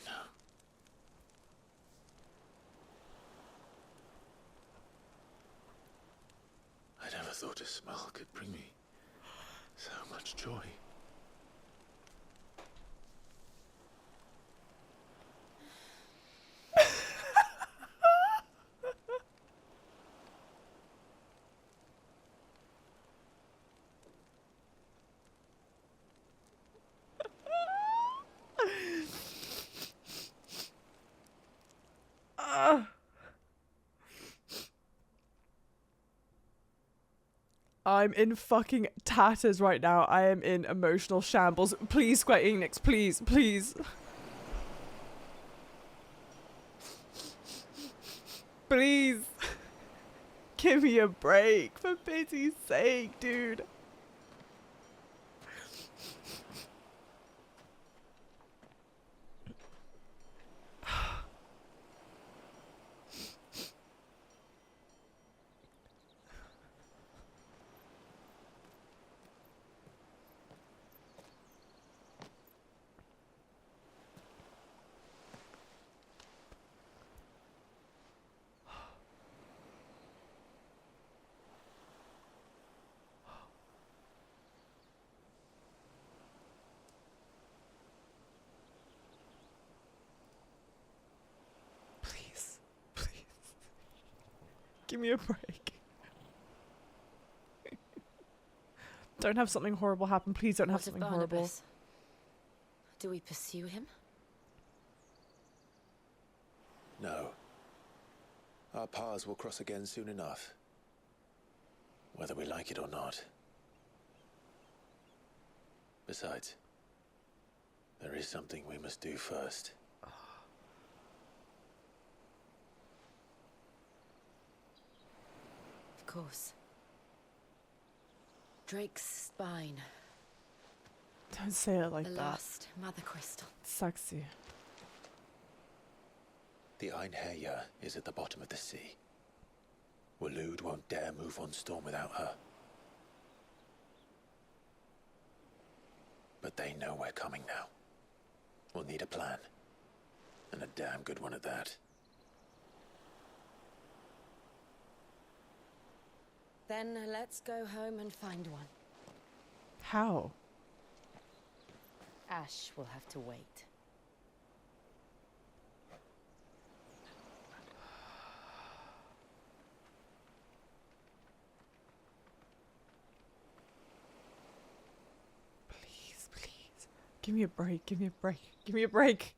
know. I never thought a smile could bring me so much joy. I'm in fucking tatters right now. I am in emotional shambles. Please, Square Enix, please, please. Please. Give me a break, for pity's sake, dude. Give me a break. Don't have something horrible happen. Please don't have something horrible. Do we pursue him? No. Our paths will cross again soon enough. Whether we like it or not. Besides, there is something we must do first. Of course. Drake's spine. Don't say it like the that. Last mother crystal. It's sexy. The Einherjar is at the bottom of the sea. Waloed won't dare move on Storm without her. But they know we're coming now. We'll need a plan. And a damn good one at that. Then let's go home and find one. How? Ash will have to wait. Please, please. Give me a break. Give me a break. Give me a break.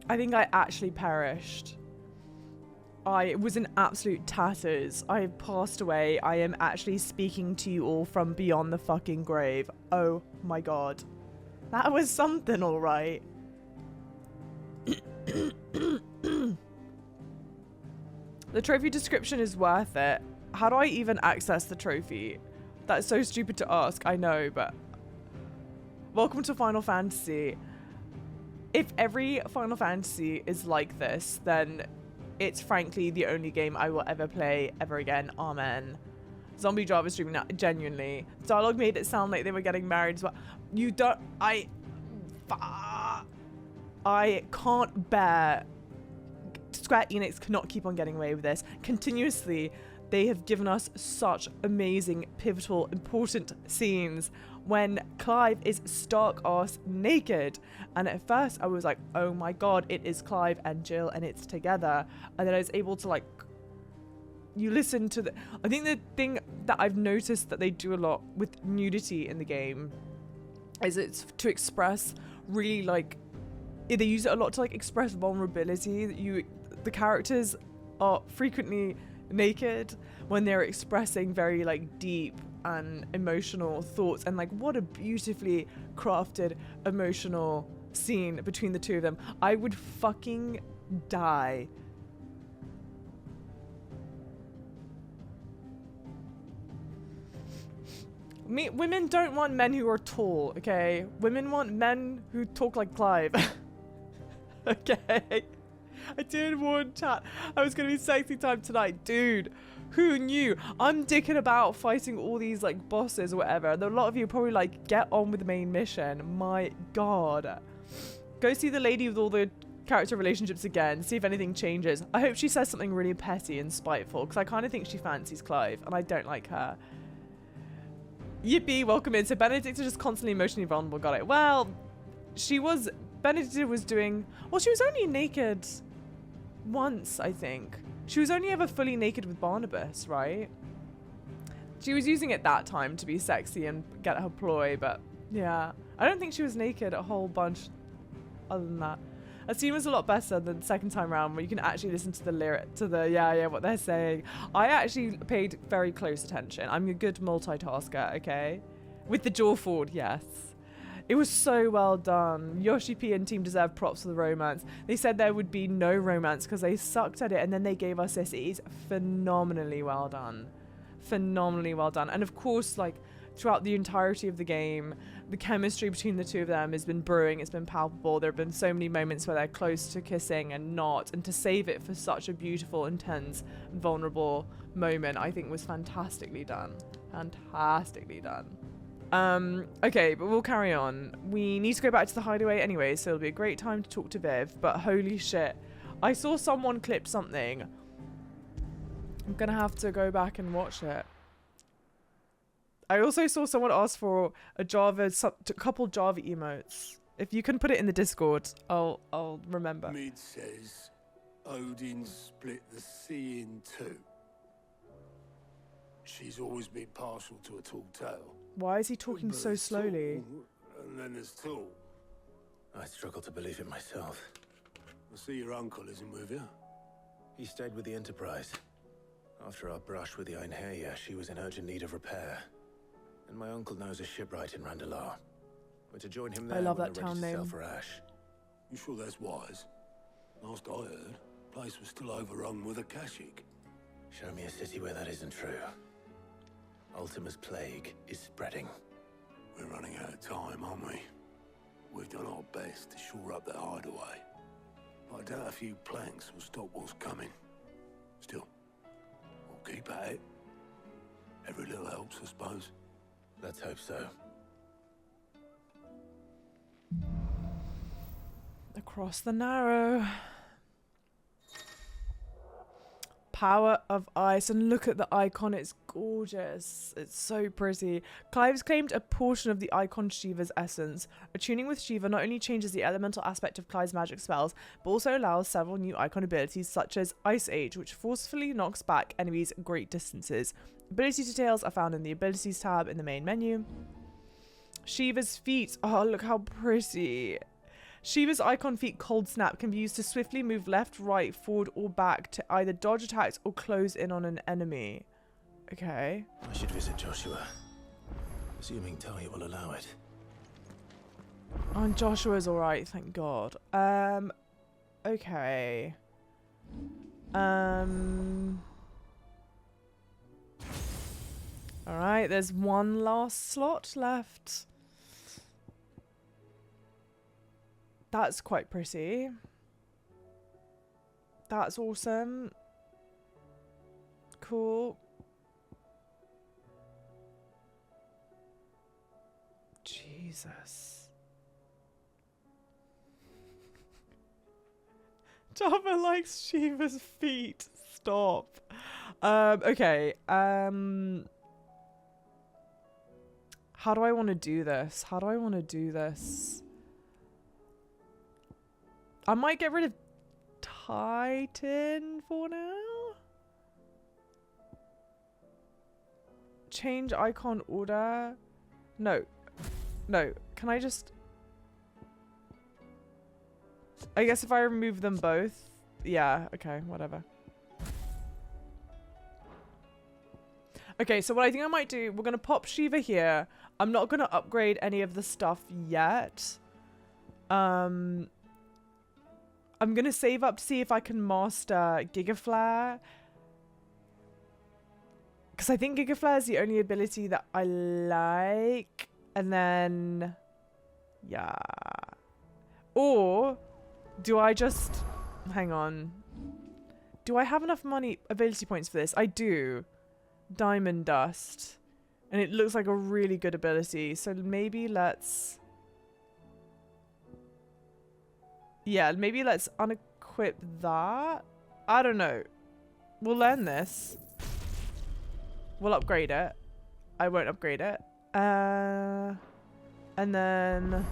I think I actually perished. I was in absolute tatters. I passed away. I am actually speaking to you all from beyond the fucking grave. Oh my god. That was something, alright. The trophy description is worth it. How do I even access the trophy? That's so stupid to ask, I know, but... Welcome to Final Fantasy. If every Final Fantasy is like this, then it's frankly the only game I will ever play ever again. Amen. Zombie Java streaming now, genuinely. Dialogue made it sound like they were getting married as well. You don't... I can't bear... Square Enix cannot keep on getting away with this. Continuously, they have given us such amazing, pivotal, important scenes when Clive is stark ass naked. And at first I was like, oh my god, it is Clive and Jill and it's together. And then I was able to, like, you listen to the... I think the thing that I've noticed that they do a lot with nudity in the game is it's to express really, like... They use it a lot to, like, express vulnerability. The characters are frequently naked when they're expressing very, like, deep and emotional thoughts, and like what a beautifully crafted emotional scene between the two of them. I would fucking die. Women don't want men who are tall, okay? Women want men who talk like Clive. Okay? I did warn chat I was gonna be sexy time tonight, dude. Who knew? I'm dicking about fighting all these, like, bosses or whatever. And a lot of you are probably like, get on with the main mission. My god. Go see the lady with all the character relationships again. See if anything changes. I hope she says something really petty and spiteful, because I kind of think she fancies Clive, and I don't like her. Yippee, welcome in. So Benedict is just constantly emotionally vulnerable. Got it. Well, Benedict was doing... Well, she was only naked once, I think. She was only ever fully naked with Barnabas, right? She was using it that time to be sexy and get her ploy, but yeah. I don't think she was naked a whole bunch other than that. That scene was a lot better than the second time around, where you can actually listen to the lyric, to the, what they're saying. I actually paid very close attention. I'm a good multitasker, okay? With the jaw forward, yes. It was so well done. Yoshi P and team deserve props for the romance. They said there would be no romance because they sucked at it, and then they gave us this. It is phenomenally well done. Phenomenally well done. And of course, like, throughout the entirety of the game, the chemistry between the two of them has been brewing. It's been palpable. There have been so many moments where they're close to kissing and not. And to save it for such a beautiful, intense, vulnerable moment, I think was fantastically done. Fantastically done. Okay, but we'll carry on. We need to go back to the hideaway anyway, so it'll be a great time to talk to Viv, but holy shit. I saw someone clip something I'm gonna have to go back and watch it. I also saw someone ask for a couple Java emotes. If you can put it in the Discord, I'll remember. Mid says Odin split the sea in two. She's always been partial to a tall tale. Why is he talking But so there's slowly? tall, and then there's tall. I struggle to believe it myself. I see your uncle isn't with you. He stayed with the Enterprise. After our brush with the Einherja, she was in urgent need of repair. And my uncle knows a shipwright in Randalar. We're to join him there I love when that they're ready town to sail name. for Ash. You sure that's wise? Last I heard, the place was still overrun with a Kashyyyk. Show me a city where that isn't true. Ultima's plague is spreading. We're running out of time, aren't we? We've done our best to shore up that hideaway. I doubt a few planks will stop what's coming. Still, we'll keep at it. Every little helps, I suppose. Let's hope so. Across the Narrow. Power of Ice, and look at the icon, it's gorgeous. It's so pretty. Clive's claimed a portion of the icon Shiva's essence. Attuning with Shiva not only changes the elemental aspect of Clive's magic spells, but also allows several new icon abilities such as Ice Age, which forcefully knocks back enemies great distances. Ability details are found in the Abilities tab in the main menu. Shiva's feet, oh look how pretty. Shiva's icon feat Cold Snap can be used to swiftly move left, right, forward or back to either dodge attacks or close in on an enemy. Okay. I should visit Joshua. Assuming Talia will allow it. Oh, and Joshua's alright, thank God. Okay. Alright, there's one last slot left. That's quite pretty. That's awesome. Cool. Jesus. Java likes Shiva's feet. Stop. Okay. How do I want to do this? How do I want to do this? I might get rid of Titan for now. Change icon order. No. No. Can I just... I guess if I remove them both. Yeah, okay, whatever. Okay, so what I think I might do, we're going to pop Shiva here. I'm not going to upgrade any of the stuff yet. I'm going to save up to see if I can master Gigaflare. Because I think Gigaflare is the only ability that I like. And then... yeah. Or... do I just... hang on. Do I have enough money, ability points for this? I do. Diamond Dust. And it looks like a really good ability. So maybe let's... yeah, maybe let's unequip that. I don't know. We'll learn this. We'll upgrade it. I won't upgrade it. And then...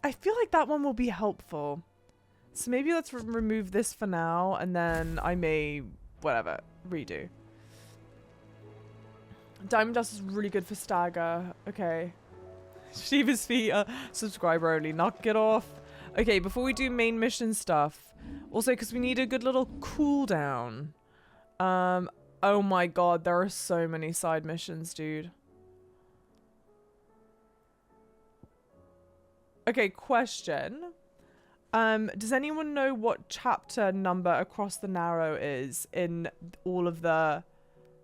I feel like that one will be helpful. So maybe let's remove this for now, and then I may, whatever, redo. Diamond Dust is really good for Stagger. Okay. Shiva's feet are subscriber only. Knock it off. Okay, before we do main mission stuff, also because we need a good little cooldown. Oh my god, there are so many side missions, dude. Okay, question. Does anyone know what chapter number Across the Narrow is in all of the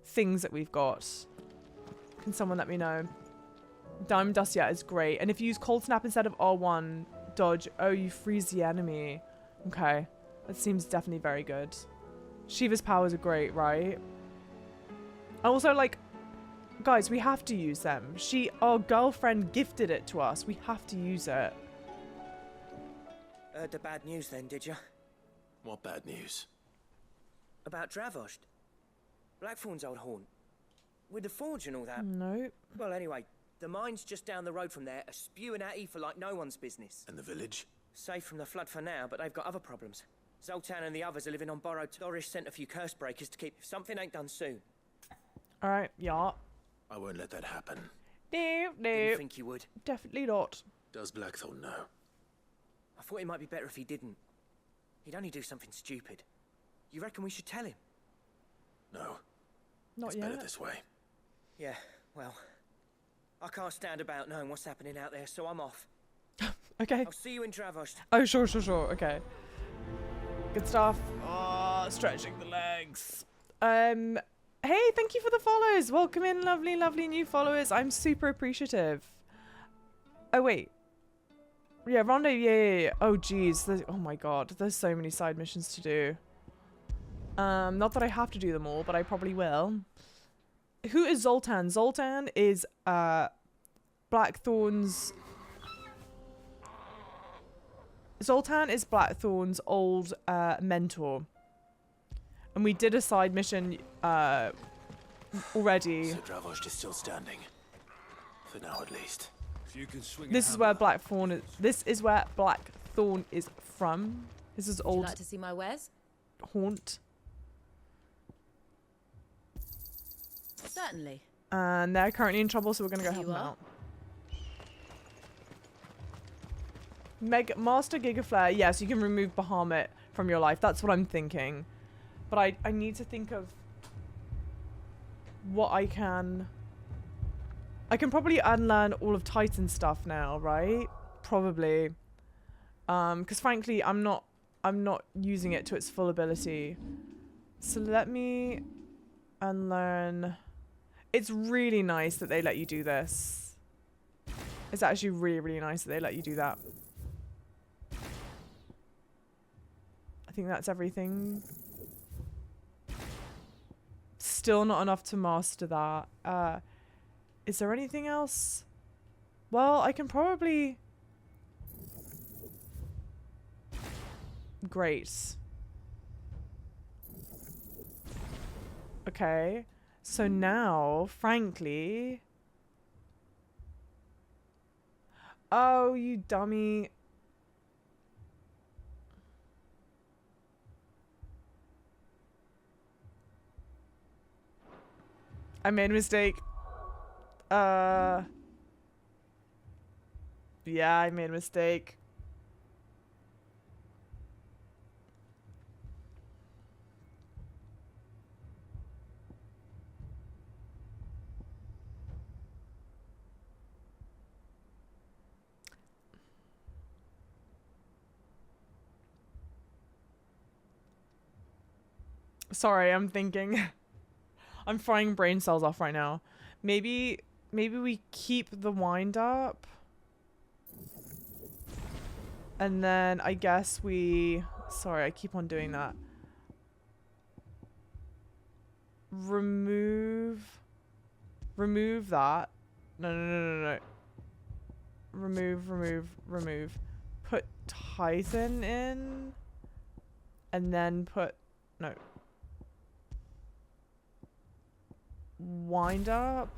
things that we've got? Can someone let me know? Diamond Dust, yeah, is great. And if you use Cold Snap instead of R1 dodge, oh, you freeze the enemy. Okay, that seems definitely very good. Shiva's powers are great, right? Also, like, guys, we have to use them. Our girlfriend gifted it to us. We have to use it. Heard the bad news then, did you? What bad news? About Dravost. Blackthorn's old haunt. With the forge and all that. Nope. Well, anyway, the mines just down the road from there are spewing out ether like no one's business. And the village? Safe from the flood for now, but they've got other problems. Zoltan and the others are living on borrowed. Dorish sent a few curse breakers to keep if something ain't done soon. Alright, yeah. I won't let that happen. No, no. Didn't think you would. Definitely not. Does Blackthorn know? I thought it might be better if he didn't. He'd only do something stupid. You reckon we should tell him? No. Not it's yet. better this way. Yeah, well, I can't stand about knowing what's happening out there, so I'm off. Okay. I'll see you in Dravost. Oh, sure. Okay. Good stuff. Oh, stretching the legs. Hey, thank you for the follows. Welcome in, lovely, lovely new followers. I'm super appreciative. Oh, wait. Yeah, rendezvous. Yeah. Oh, geez. Oh, my God. There's so many side missions to do. Not that I have to do them all, but I probably will. Who is Zoltan? Zoltan is, Blackthorn's... Zoltan is Blackthorn's old, mentor. And we did a side mission, already. So Dravost is still standing. For now, at least. You can swing This is where Blackthorn is. This is where Blackthorn is from. This is Would you old like to see my wares? haunt. Certainly. And they're currently in trouble, so we're gonna go help You them are? out. Master Gigaflare. Yes, you can remove Bahamut from your life. That's what I'm thinking. But I need to think of what I can probably unlearn all of Titan's stuff now, right? Probably. Because frankly, I'm not using it to its full ability. So let me unlearn. It's really nice that they let you do this. It's actually really, really nice that they let you do that. I think that's everything. Still not enough to master that. Is there anything else? Well, I can probably... Great. Okay. So now, frankly... Oh, you dummy. I made a mistake. Yeah, I made a mistake. Sorry, I'm thinking. I'm frying brain cells off right now. Maybe we keep the wind up. And then I guess we... Sorry, I keep on doing that. Remove that. No. Remove. Put Titan in. And then put... No. Wind up.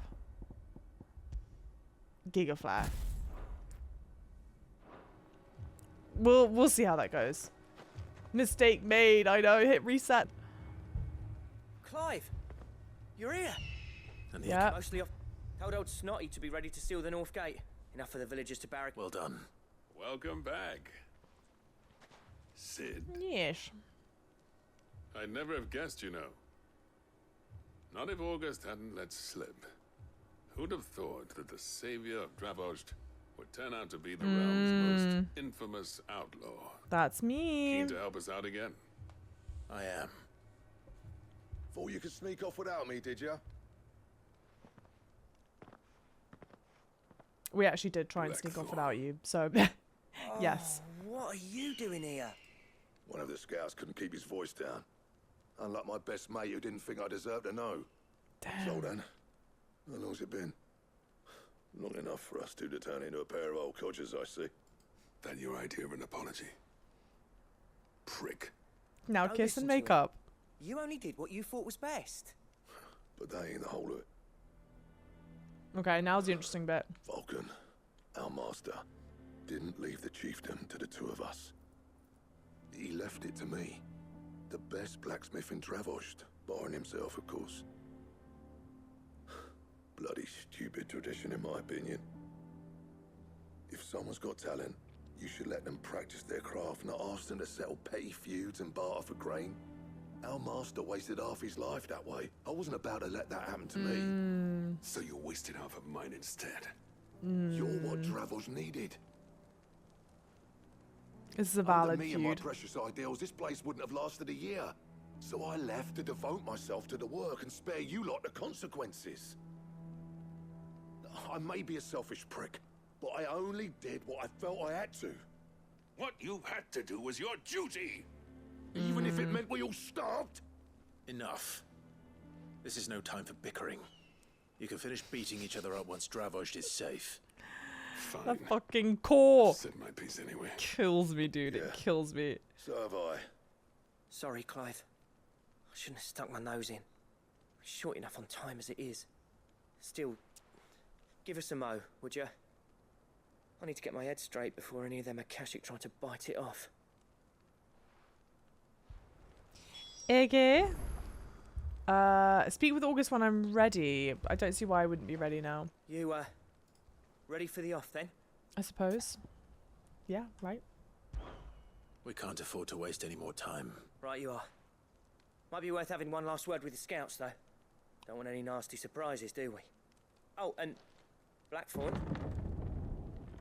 Gigaflare. We'll see how that goes. Mistake made. I know. Hit reset. Clive, you're here. And Yeah. Mostly off. Told old Snotty to be ready to seal the north gate. Enough for the villagers to barrack. Well done. Welcome back, Sid. Yes. I'd never have guessed, you know. Not if August hadn't let slip. Who'd have thought that the savior of Dravost would turn out to be the realm's most infamous outlaw? That's me. Keen to help us out again? I am. Thought you could sneak off without me, did you? We actually did try and sneak off without you, so yes. What are you doing here? One of the scouts couldn't keep his voice down. Unlike my best mate who didn't think I deserved to know. Damn. So then, how long's it been? Long enough for us two to turn into a pair of old codgers, I see. That your idea of an apology? prick. Now Don't kiss and listen to make him. up. You only did what you thought was best. But that ain't the whole of it. Okay, now's the interesting bit. Vulcan, our master, didn't leave the chiefdom to the two of us. He left it to me. The best blacksmith in Dravost, barring himself, of course. Bloody stupid tradition, in my opinion. If someone's got talent, you should let them practice their craft, not ask them to settle petty feuds and barter for grain. Our master wasted half his life that way. I wasn't about to let that happen to me. So you wasted half of mine instead. You're what Dravost needed. This is a valid Under me and my feud. precious ideals, this place wouldn't have lasted a year. So I left to devote myself to the work and spare you lot the consequences. I may be a selfish prick, but I only did what I felt I had to. What you had to do was your duty. Even if it meant we all starved? Enough. This is no time for bickering. You can finish beating each other up once Dravost is safe. Fine. That fucking core Said my piece anyway. kills me, dude. It Yeah. kills me. So have I. Sorry, Clive. I shouldn't have stuck my nose in. We're short enough on time as it is. Still, give us a mo, would you? I need to get my head straight before any of them Akashic try to bite it off. Okay. Speak with August when I'm ready. I don't see why I wouldn't be ready now. You, ready for the off then? I suppose. Yeah, right. We can't afford to waste any more time. Right you are. Might be worth having one last word with the scouts, though. Don't want any nasty surprises, do we? Oh, and Blackthorn,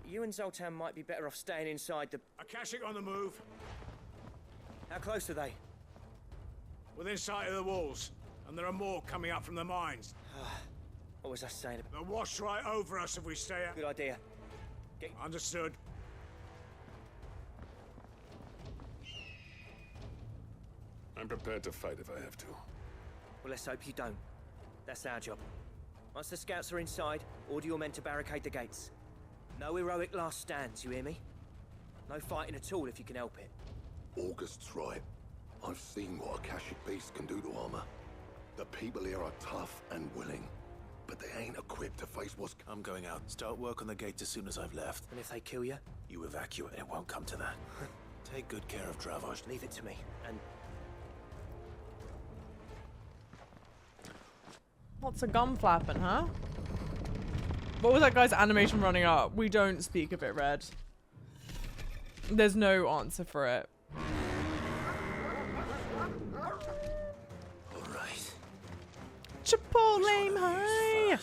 you and Zoltan might be better off staying inside the... Akashic on the move. How close are they? Within sight of the walls. And there are more coming up from the mines. What was I saying? They'll wash right over us if we stay out. Good idea. Understood. I'm prepared to fight if I have to. Well, let's hope you don't. That's our job. Once the scouts are inside, order your men to barricade the gates. No heroic last stands, you hear me? No fighting at all if you can help it. August's right. I've seen what Akashic beasts can do to armor. The people here are tough and willing, but they ain't equipped to face what's... I'm going out. Start work on the gate as soon as I've left. And if they kill you? You evacuate. It won't come to that. Take good care of Dravost. Leave it to me, and... Lots of gum flapping, huh? What was that guy's animation running up? We don't speak of it, Red. There's no answer for it. Alright. Chipotle high!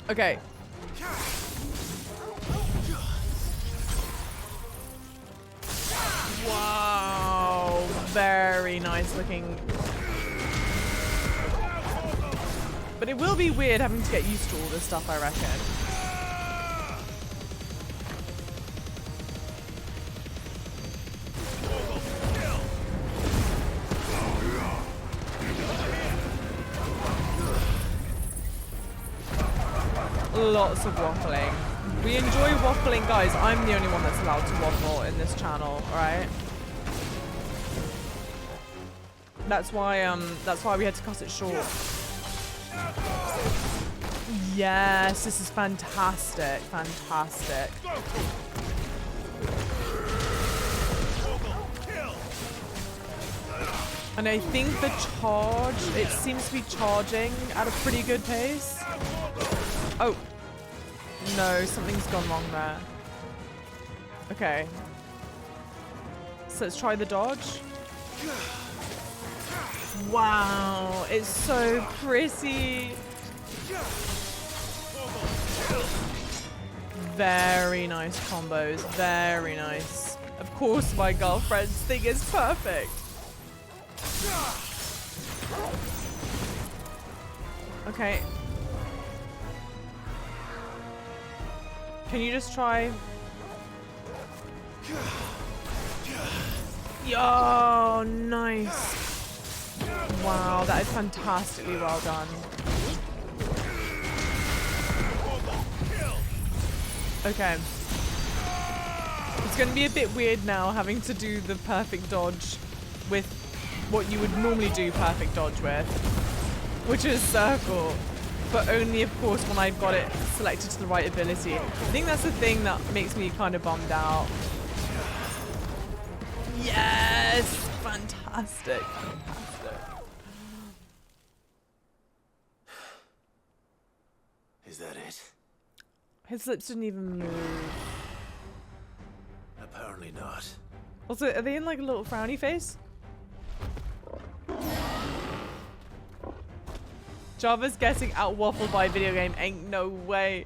Okay. Wow. Very nice looking. But it will be weird having to get used to all this stuff, I reckon. Lots of waffling. We enjoy waffling, guys. I'm the only one that's allowed to waffle in this channel, alright? That's why we had to cut it short. Yes, this is fantastic. Fantastic. And I think the charge, it seems to be charging at a pretty good pace. Oh. No, something's gone wrong there. Okay. So let's try the dodge. Wow, it's so pretty. Very nice combos, very nice. Of course my girlfriend's thing is perfect. Okay. Can you just try? Yo, nice. Wow, that is fantastically well done. Okay. It's going to be a bit weird now having to do the perfect dodge with what you would normally do perfect dodge with, which is circle, but only of course when I've got it selected to the right ability. I think that's the thing that makes me kind of bummed out. Yes! Fantastic. Fantastic. Is that it? His lips didn't even move. Apparently not. Also, are they in like a little frowny face? Java's getting out waffled by a video game. Ain't no way.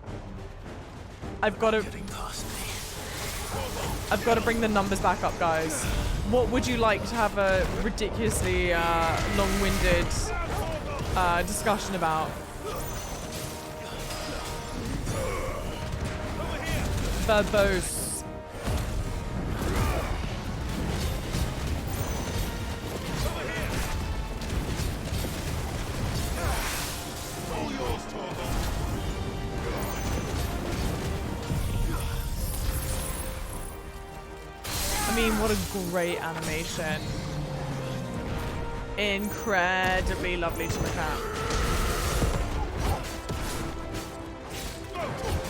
I've got to bring the numbers back up, guys. What would you like to have a ridiculously long-winded discussion about? Verbose. I mean, what a great animation. Incredibly lovely to look at.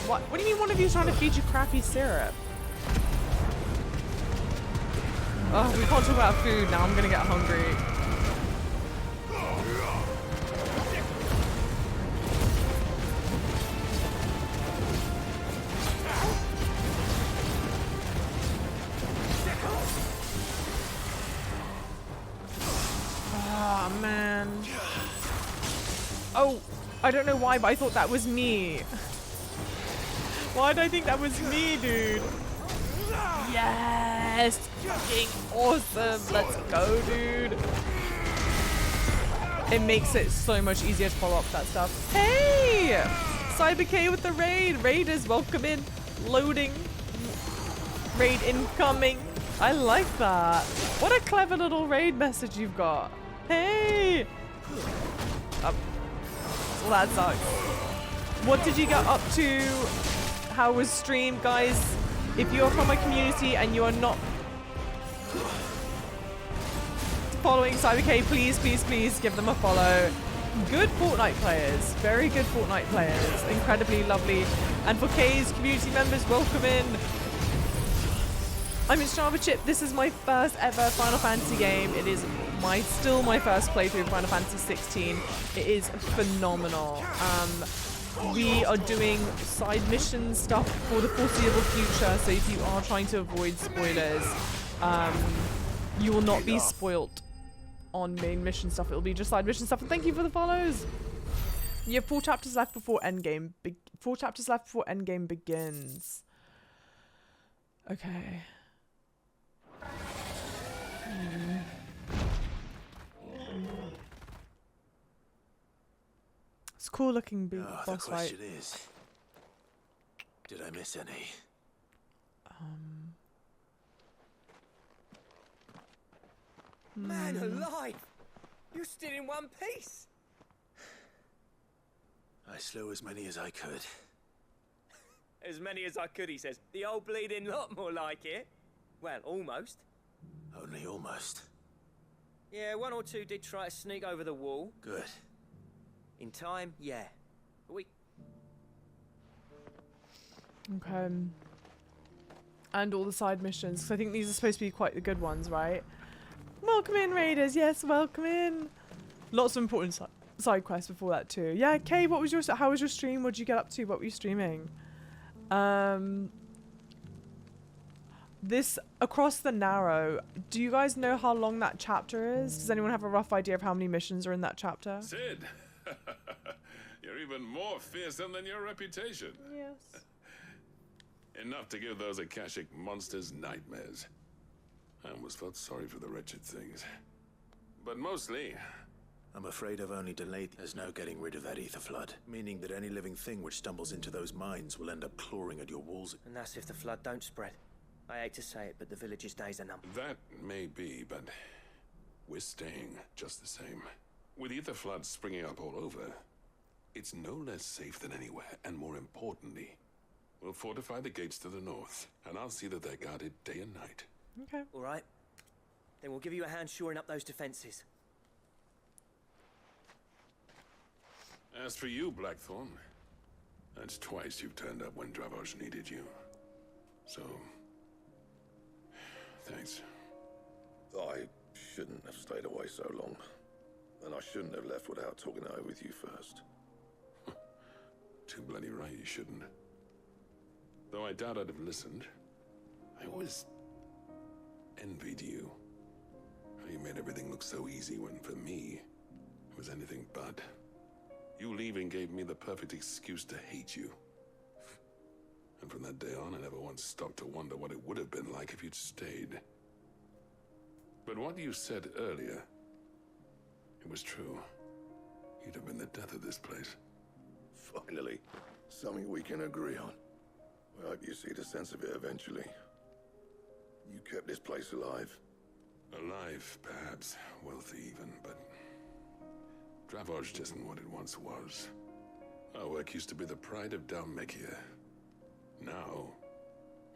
What do you mean one of you is trying to feed you crappy syrup? Oh, we can't talk about food now. I'm gonna get hungry. Oh, man. Oh, I don't know why, but I thought that was me. Why did I think that was me, dude? Yes! Fucking awesome! Let's go, dude! It makes it so much easier to follow up that stuff. Hey! Cyber K with the raid! Raiders, welcome in. Loading. Raid incoming. I like that. What a clever little raid message you've got. Hey! Well, that sucks. What did you get up to? How was stream, guys? If you're from my community and you are not following CyberK, please, please, please give them a follow. Good Fortnite players. Very good Fortnite players. Incredibly lovely. And for K's community members, welcome in. I'm in Strava Chip. This is my first ever Final Fantasy game. It is still my first playthrough of Final Fantasy 16. It is phenomenal. We are doing side mission stuff for the foreseeable future, so if you are trying to avoid spoilers, you will not be spoilt on main mission stuff. It'll be just side mission stuff. And thank you for the follows. You have 4 chapters left before endgame. 4 chapters left before endgame begins. Okay. It's a cool looking big boss fight. The question is, did I miss any? Man alive! You're still in one piece! I slew as many as I could. As many as I could, he says. The old bleeding lot, more like it. Well, almost. Only almost. Yeah, 1 or 2 did try to sneak over the wall. Good. In time, yeah. But we... Okay. And all the side missions, because I think these are supposed to be quite the good ones, right? Welcome in, Raiders. Yes, welcome in. Lots of important side quests before that too. Yeah, Kay, how was your stream? What did you get up to? What were you streaming? This Across the Narrow. Do you guys know how long that chapter is? Does anyone have a rough idea of how many missions are in that chapter? Sid, you're even more fearsome than your reputation. Yes. Enough to give those Akashic monsters nightmares. I almost felt sorry for the wretched things. But mostly... I'm afraid I've only delayed. There's no getting rid of that ether flood, meaning that any living thing which stumbles into those mines will end up clawing at your walls. And that's if the flood don't spread. I hate to say it, but the village's days are numbered. That may be, but we're staying just the same. With ether floods springing up all over, it's no less safe than anywhere, and more importantly, We'll fortify the gates to the north, and I'll see that they're guarded day and night. Okay. All right. Then we'll give you a hand shoring up those defenses. As for you, Blackthorn, that's twice you've turned up when Dravos needed you. So, thanks. I shouldn't have stayed away so long. And I shouldn't have left without talking it over with you first. Too bloody right you shouldn't. Though I doubt I'd have listened. I always envied you. How you made everything look so easy when, for me, it was anything but. You leaving gave me the perfect excuse to hate you. And from that day on, I never once stopped to wonder what it would have been like if you'd stayed. But what you said earlier, it was true. You'd have been the death of this place. Finally, something we can agree on. I hope you see the sense of it eventually. You kept this place alive. Alive, perhaps. Wealthy even, but... Dravos isn't what it once was. Our work used to be the pride of Dalmekia. Now,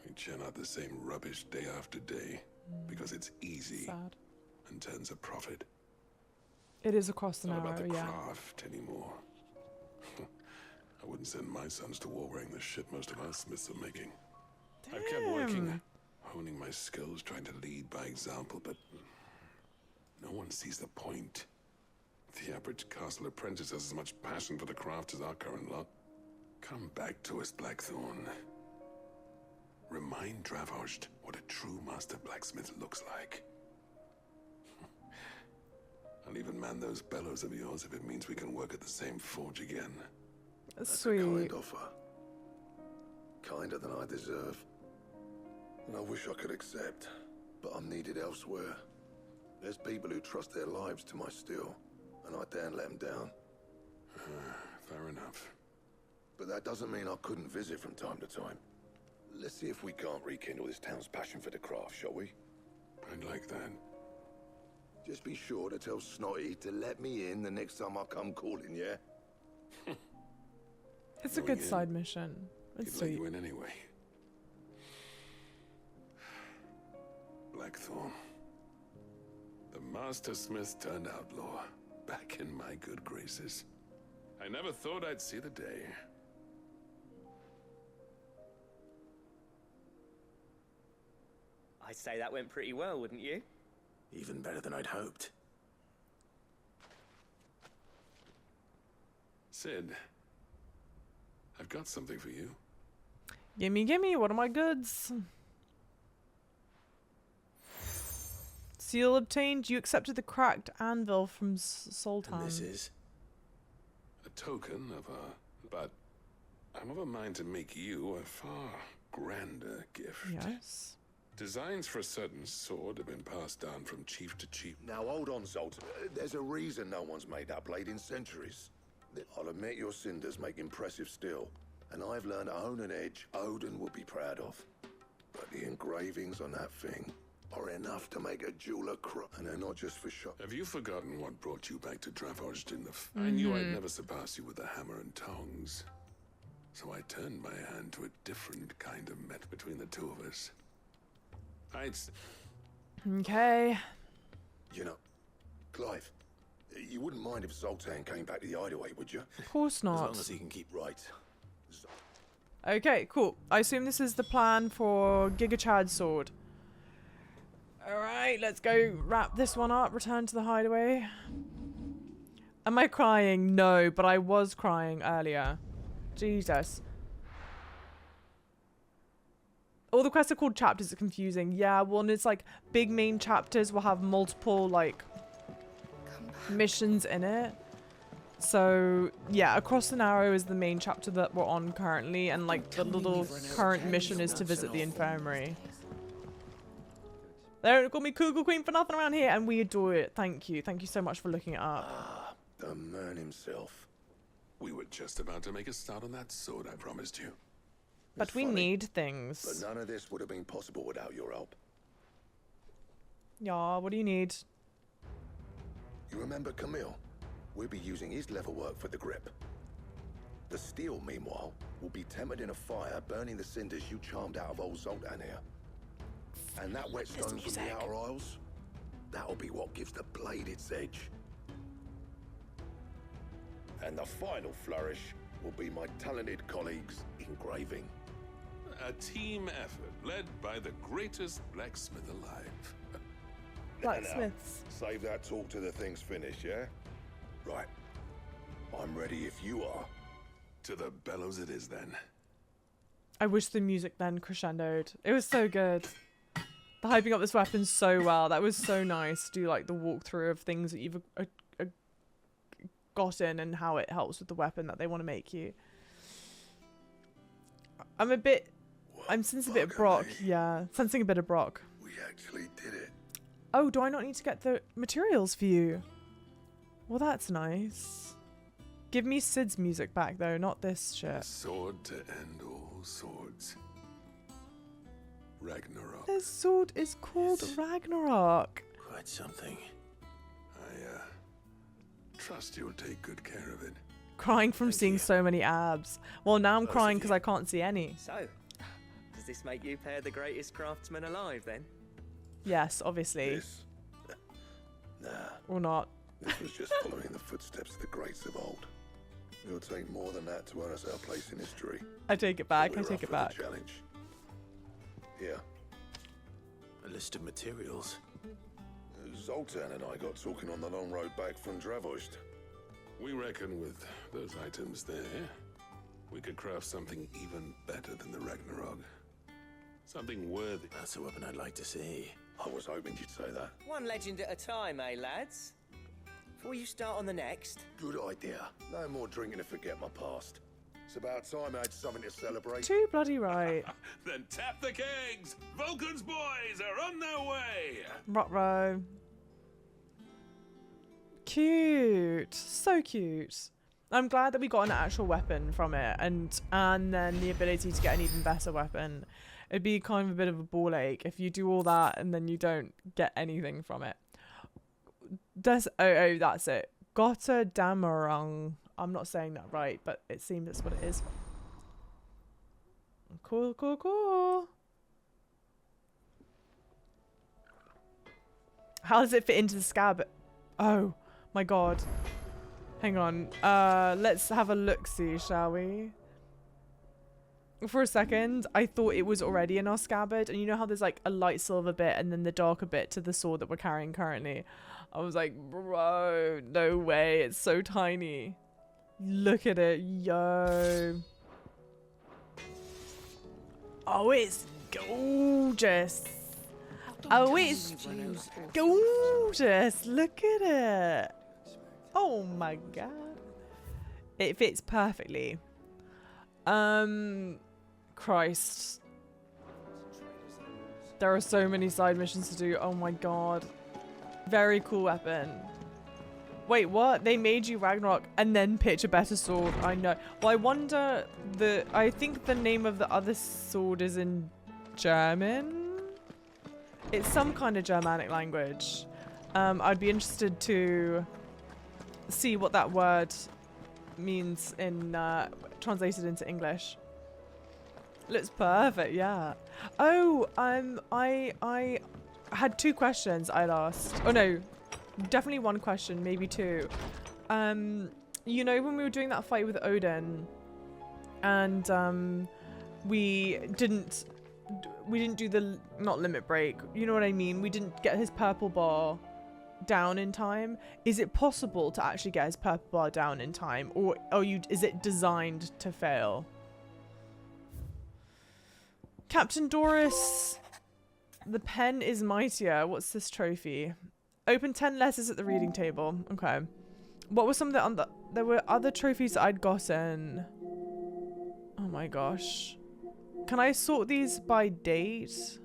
we churn out the same rubbish day after day, because it's easy. Sad. And turns a profit. It is across the Not narrow, about the yeah. craft anymore. I wouldn't send my sons to war wearing the shit most of our smiths are making. Damn. I've kept working, honing my skills, trying to lead by example, but no one sees the point. The average castle apprentice has as much passion for the craft as our current lot. Come back to us, Blackthorn. Remind Dravos what a true master blacksmith looks like. I'll even man those bellows of yours if it means we can work at the same forge again. That's Sweet. a kind offer. Kinder than I deserve. And I wish I could accept, but I'm needed elsewhere. There's people who trust their lives to my steel, and I daren't let them down. Fair enough. But that doesn't mean I couldn't visit from time to time. Let's see if we can't rekindle this town's passion for the craft, shall we? I'd like that. Just be sure to tell Snotty to let me in the next time I come calling, yeah? It's a good side mission. It's He'd let sweet. you in anyway. Blackthorn. The master smith turned outlaw. Back in my good graces. I never thought I'd see the day. I'd say that went pretty well, wouldn't you? Even better than I'd hoped. Sid, I've got something for you. Gimme, what are my goods? Seal obtained. You accepted the cracked anvil from Sultan. And this is? A token of a... But I'm of a mind to make you a far grander gift. Yes. Designs for a certain sword have been passed down from chief to chief. Now hold on, Zolt. There's a reason no one's made that blade in centuries. I'll admit your cinders make impressive steel, and I've learned to own an edge Odin would be proud of. But the engravings on that thing are enough to make a jeweler cry, and they're not just for show. Have you forgotten what brought you back to Dravos in the... I knew I'd never surpass you with the hammer and tongs. So I turned my hand to a different kind of met between the two of us. Okay. You know, Clive, you wouldn't mind if Zoltan came back to the hideaway, would you? Of course not. As long as he can keep right. Okay, cool. I assume this is the plan for Giga Chad's sword. Alright, let's go wrap this one up. Return to the hideaway. Am I crying? No, but I was crying earlier. Jesus. All the quests are called chapters. It's confusing. Yeah, one is like big main chapters will have multiple like missions in it. So yeah, Across the Narrow is the main chapter that we're on currently, and like the little current mission is to visit the infirmary. They don't call me Cougar Queen for nothing around here, and we adore it. Thank you. Thank you so much for looking it up. Ah, the man himself. We were just about to make a start on that sword I promised you. But It's we funny, need things. But none of this would have been possible without your help. Yeah, what do you need? You remember Camille? We'll be using his leather work for the grip. The steel, meanwhile, will be tempered in a fire, burning the cinders you charmed out of old Zoltan here. And that whetstone from the Outer Isles, that'll be what gives the blade its edge. And the final flourish will be my talented colleagues' engraving. A team effort led by the greatest blacksmith alive. Blacksmiths. Now, save that talk till the thing's finished, yeah? Right. I'm ready if you are. To the bellows it is then. I wish the music then crescendoed. It was so good. The hyping up this weapon so well. That was so nice to do like the walkthrough of things that you've gotten and how it helps with the weapon that they want to make you. I'm sensing a bit of Brock. Yeah, sensing a bit of Brock. We actually did it. Oh, do I not need to get the materials for you? Well, that's nice. Give me Sid's music back though, not this shit. A sword to end all swords. Ragnarok. This sword is called Ragnarok. Quite something. I trust you'll take good care of it. Crying from seeing so many abs. Well, now I'm crying because I can't see any. So, does this make you pair the greatest craftsman alive then? Yes, obviously. This? Nah. Or not. This was just following the footsteps of the greats of old. It'll take more than that to earn us our place in history. I take it back. I take it back. Challenge. Here. A list of materials. Zoltan and I got talking on the long road back from Dravost. We reckon with those items there, we could craft something even better than the Ragnarok. Something worthy. That's a weapon I'd like to see. I was hoping you'd say that. One legend at a time, eh, lads? Before you start on the next. Good idea. No more drinking to forget my past. It's about time I had something to celebrate. Too bloody right. Then tap the kegs! Vulcan's boys are on their way! Ruh-roh. Cute. So cute. I'm glad that we got an actual weapon from it and then the ability to get an even better weapon. It'd be kind of a bit of a ball ache if you do all that and then you don't get anything from it. That's it. Gotterdammerung. I'm not saying that right, but it seems that's what it is. Cool, cool, cool. How does it fit into the scab? Oh my god. Hang on. Let's have a look-see, shall we? For a second, I thought it was already in our scabbard. And you know how there's like a light silver bit and then the darker bit to the sword that we're carrying currently? I was like, bro, no way. It's so tiny. Look at it. Yo. Oh, it's gorgeous. Oh, it's gorgeous. Look at it. Oh my god. It fits perfectly. Christ. There are so many side missions to do. Oh my god. Very cool weapon. Wait, what? They made you Ragnarok and then pitch a better sword. I know. Well, I wonder I think the name of the other sword is in German. It's some kind of Germanic language. I'd be interested to see what that word means in translated into English. Looks perfect, yeah. Oh, I had two questions I'd asked. Oh no, definitely one question, maybe two. You know when we were doing that fight with Odin, and we didn't do the not limit break. You know what I mean? We didn't get his purple bar down in time. Is it possible to actually get his purple bar down in time, or is it designed to fail? Captain Doris, the pen is mightier. What's this trophy? Open 10 letters at the reading table. Okay. What were some of there were other trophies that I'd gotten. Oh my gosh. Can I sort these by date?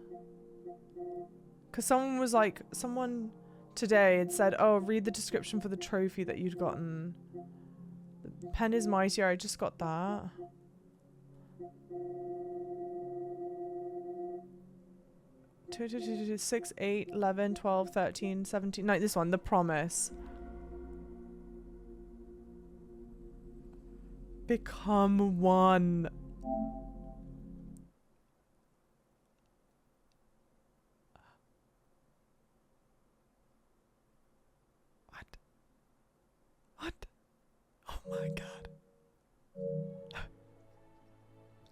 Because someone today had said, oh, read the description for the trophy that you'd gotten. The pen is mightier. I just got that. 6, 8, 11, 12, 13, 17. No, this one, the promise. Become one. What? Oh my god.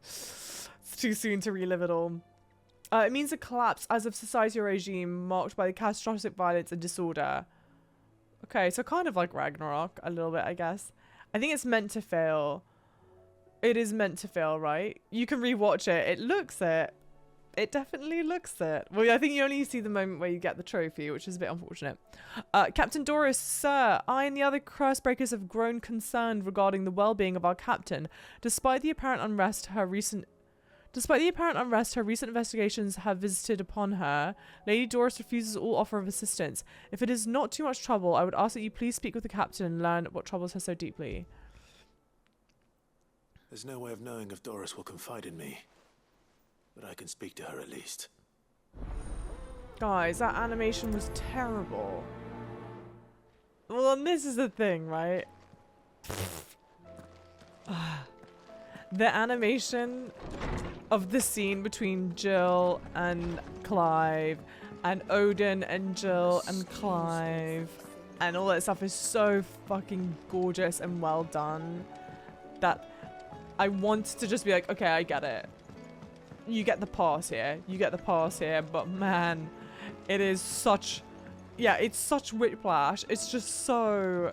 It's too soon to relive it all. It means a collapse as of society or regime marked by the catastrophic violence and disorder. Okay, so kind of like Ragnarok, a little bit, I guess. I think it's meant to fail. It is meant to fail, right? You can rewatch it. It looks it. It definitely looks it. Well, I think you only see the moment where you get the trophy, which is a bit unfortunate. Captain Doris, sir, I and the other Cursebreakers have grown concerned regarding the well-being of our captain. Despite the apparent unrest her recent investigations have visited upon her, Lady Doris refuses all offer of assistance. If it is not too much trouble, I would ask that you please speak with the captain and learn what troubles her so deeply. There's no way of knowing if Doris will confide in me, but I can speak to her at least. Guys, that animation was terrible. Well, and this is the thing, right? The animation of the scene between Jill and Clive, and Odin and Jill and Clive, and all that stuff is so fucking gorgeous and well done that I want to just be like, okay, I get it. You get the pass here. You get the pass here. But man, it is such... Yeah, it's such whiplash. It's just so...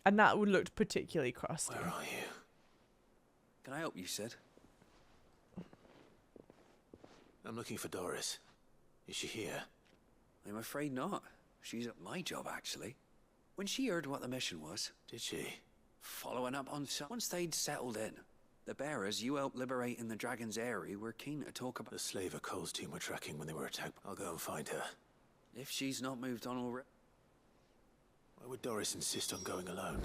And that would look particularly crusty. Where are you? Can I help you, Sid? I'm looking for Doris. Is she here? I'm afraid not. She's at my job, actually. When she heard what the mission was... Did she? Following up on once they'd settled in. The bearers you helped liberate in the Dragon's Eyrie were keen to talk about... The slaver Cole's team were tracking when they were attacked. I'll go and find her. If she's not moved on already... Why would Doris insist on going alone?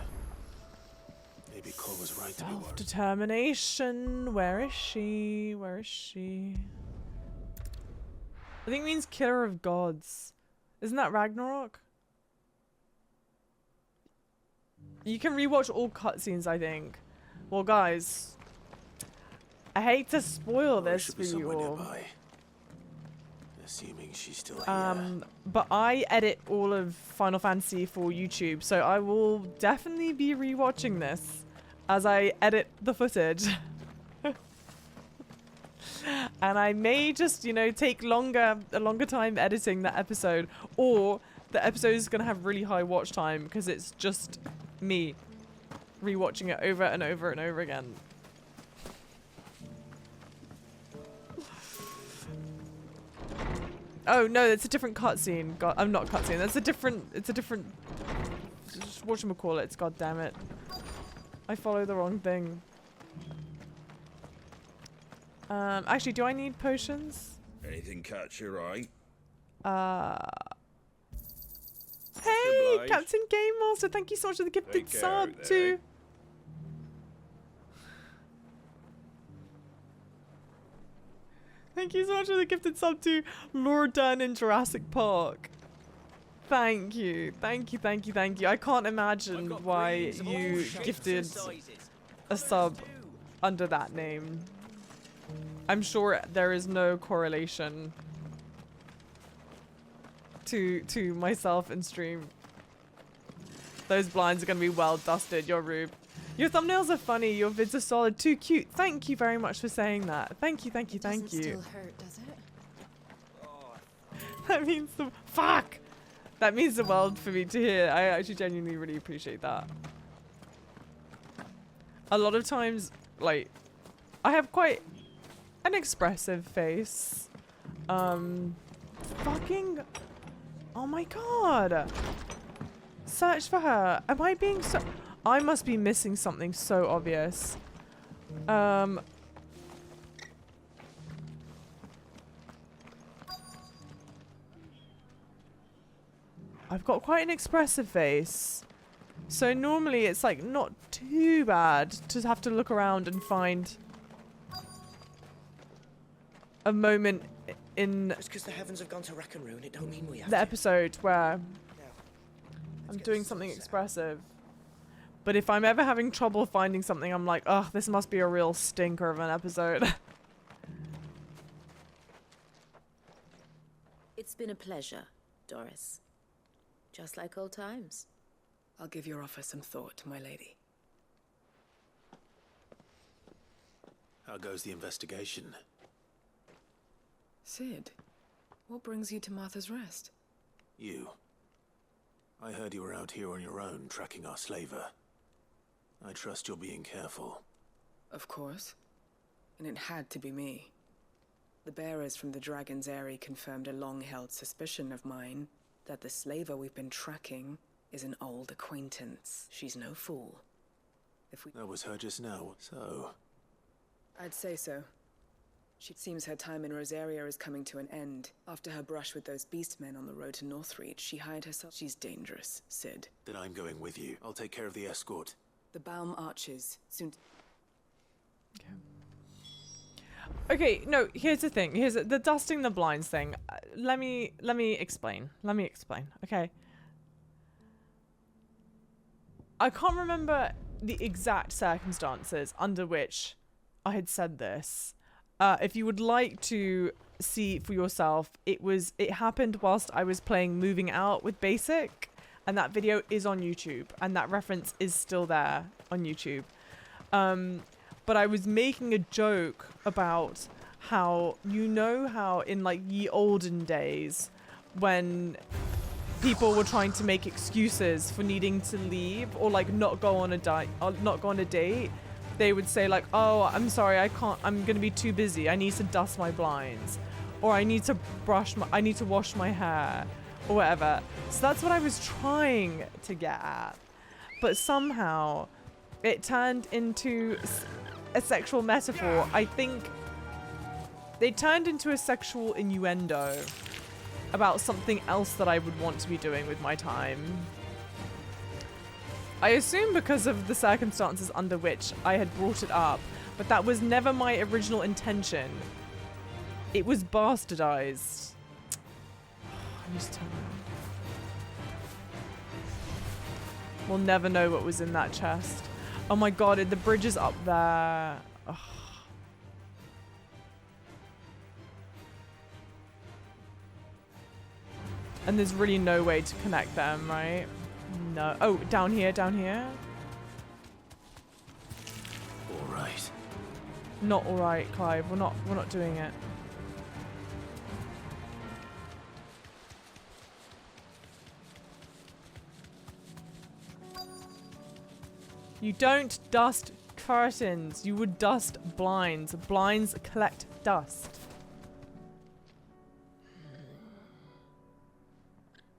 Maybe Cole was right to be worried. Self-determination. Where is she? Where is she? I think it means killer of gods. Isn't that Ragnarok? You can rewatch all cutscenes, I think. Well, guys, I hate to spoil this for you all. Nearby. Assuming she's still here. But I edit all of Final Fantasy for YouTube, so I will definitely be rewatching this as I edit the footage. And I may just, you know, take a longer time editing that episode, or the episode is going to have really high watch time because it's just me rewatching it over and over and over again. Oh no, it's a different cutscene. God, I'm not cutscene. That's a different. It's a different. Just whatchamacallits. God damn it! I follow the wrong thing. Actually, do I need potions? Anything catch your eye? Hey, Captain Game Master! Thank you so much for the gifted sub too. Thank you so much for the gifted sub to Lord Dan in Jurassic Park. Thank you. Thank you, thank you, thank you. I can't imagine why you gifted a sub under that name. I'm sure there is no correlation to myself in stream. Those blinds are going to be well dusted, your Rube. Your thumbnails are funny, your vids are solid, too cute. Thank you very much for saying that. Thank you, thank you, thank you. Doesn't still hurt, does it? That means the fuck. That means the world for me to hear. I actually genuinely really appreciate that. A lot of times, like, I have quite an expressive face. Fucking, oh my god. Search for her. Am I being so... I must be missing something so obvious. I've got quite an expressive face. So normally it's like not too bad to have to look around and find a moment in Just because the heavens have gone to rack and ruin, it don't mean we have the to. episode where I'm doing something expressive. But if I'm ever having trouble finding something, I'm like, oh, this must be a real stinker of an episode. It's been a pleasure, Doris. Just like old times. I'll give your offer some thought, my lady. How goes the investigation? Sid, what brings you to Martha's Rest? You. I heard you were out here on your own, tracking our slaver. I trust you're being careful. Of course. And it had to be me. The bearers from the Dragon's Eyrie confirmed a long-held suspicion of mine that the slaver we've been tracking is an old acquaintance. She's no fool. That was her just now, so... I'd say so. She seems her time in Rosaria is coming to an end. After her brush with those beastmen on the road to Northreach, she hired herself... She's dangerous, Sid. Then I'm going with you. I'll take care of the escort. The Baum Archers, soon... Okay, no, here's the thing. Here's the dusting the blinds thing. Let me explain. Okay. I can't remember the exact circumstances under which I had said this. If you would like to see for yourself, it happened whilst I was playing Moving Out with Basic, and that video is on YouTube, and that reference is still there on YouTube. But I was making a joke about how, you know how in like ye olden days when people were trying to make excuses for needing to leave or like not go on a date, they would say like, oh, I'm sorry, I can't, I'm gonna be too busy, I need to dust my blinds, or I need to wash my hair, or whatever. So that's what I was trying to get at, but somehow it turned into a sexual metaphor. I think they turned into a sexual innuendo about something else that I would want to be doing with my time. I assume because of the circumstances under which I had brought it up, but that was never my original intention. It was bastardized. I need to turn around. We'll never know what was in that chest. Oh my god, the bridge is up there. Ugh. And there's really no way to connect them, right? No. Oh, down here, down here. All right. Not all right, Clive. We're not doing it. You don't dust curtains. You would dust blinds. Blinds collect dust.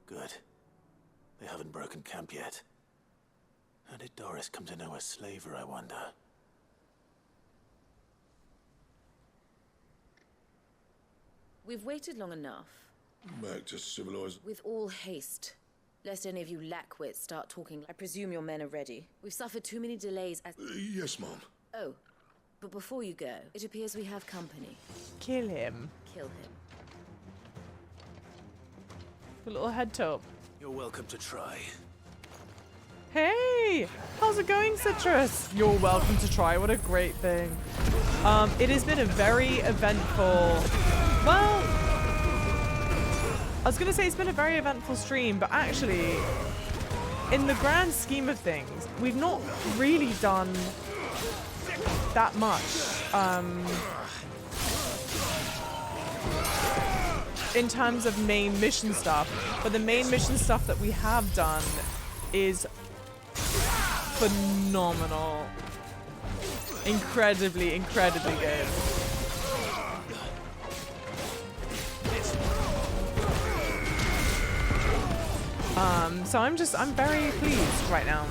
Good. They haven't broken camp yet. How did Doris come to know a slaver, I wonder? We've waited long enough. Back to civilized. With all haste. Lest any of you lackwits start talking. I presume your men are ready. We've suffered too many delays as... Yes, Mom. Oh, but before you go, it appears we have company. Kill him. Kill him. The little head top. You're welcome to try. Hey! How's it going, Citrus? You're welcome to try. What a great thing. It has been a very eventful... Well... I was going to say it's been a very eventful stream, but actually, in the grand scheme of things, we've not really done that much in terms of main mission stuff. But the main mission stuff that we have done is phenomenal. Incredibly, incredibly good. So I'm very pleased right now.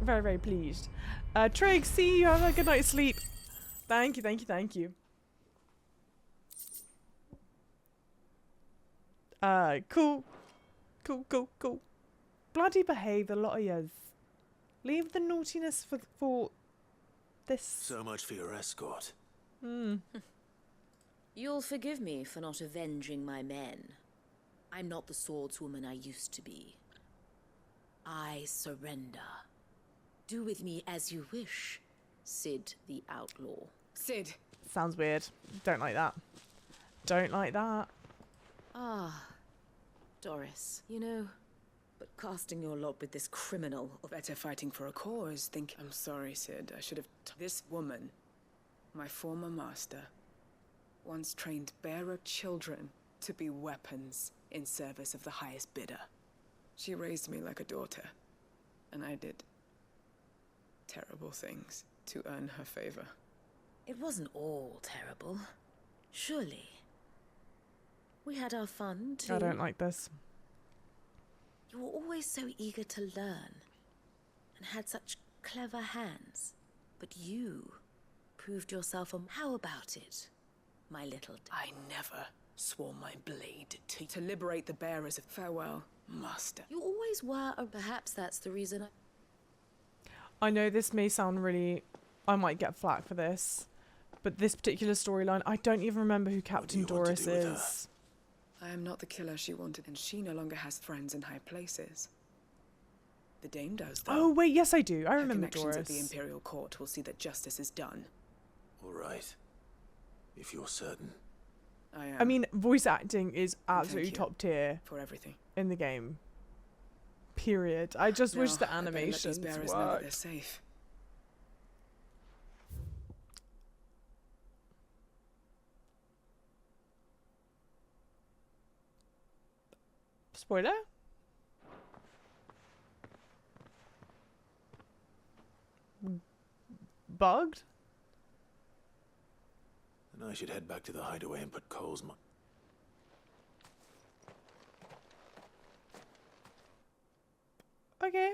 Very, very pleased. Trig, see you, have a good night's sleep. Thank you, thank you, thank you. Cool. Cool. Bloody behave, a lot of yous. Leave the naughtiness for this. So much for your escort. You'll forgive me for not avenging my men. I'm not the swordswoman I used to be. I surrender. Do with me as you wish, Sid the Outlaw. Sid. Sounds weird. Don't like that. Don't like that. Ah, Doris, you know, but casting your lot with this criminal... Better fighting for a cause, think... I'm sorry, Sid. I should have... This woman, my former master, once trained bearer children to be weapons in service of the highest bidder. She raised me like a daughter, and I did terrible things to earn her favor. It wasn't all terrible, surely. We had our fun, too. I don't like this. You were always so eager to learn, and had such clever hands. But you proved yourself a... How about it, my little... I never swore my blade to liberate the bearers of... Farewell, master. You always were, or perhaps that's the reason I know this may sound really... I might get flack for this. But this particular storyline, I don't even remember who Captain Doris is. I am not the killer she wanted, and she no longer has friends in high places. The Dame does, though. Oh, wait, yes I do. I Her remember connections Doris. at the Imperial Court will see that justice is done. All right. If you're certain. I am. I mean, voice acting is absolutely you top tier. For everything. In the game. Period. I just wish the Now, I better let these animations bearers know that they're worked. safe. Spoiler? Bugged? And I should head back to the hideaway and put Cole's... Okay.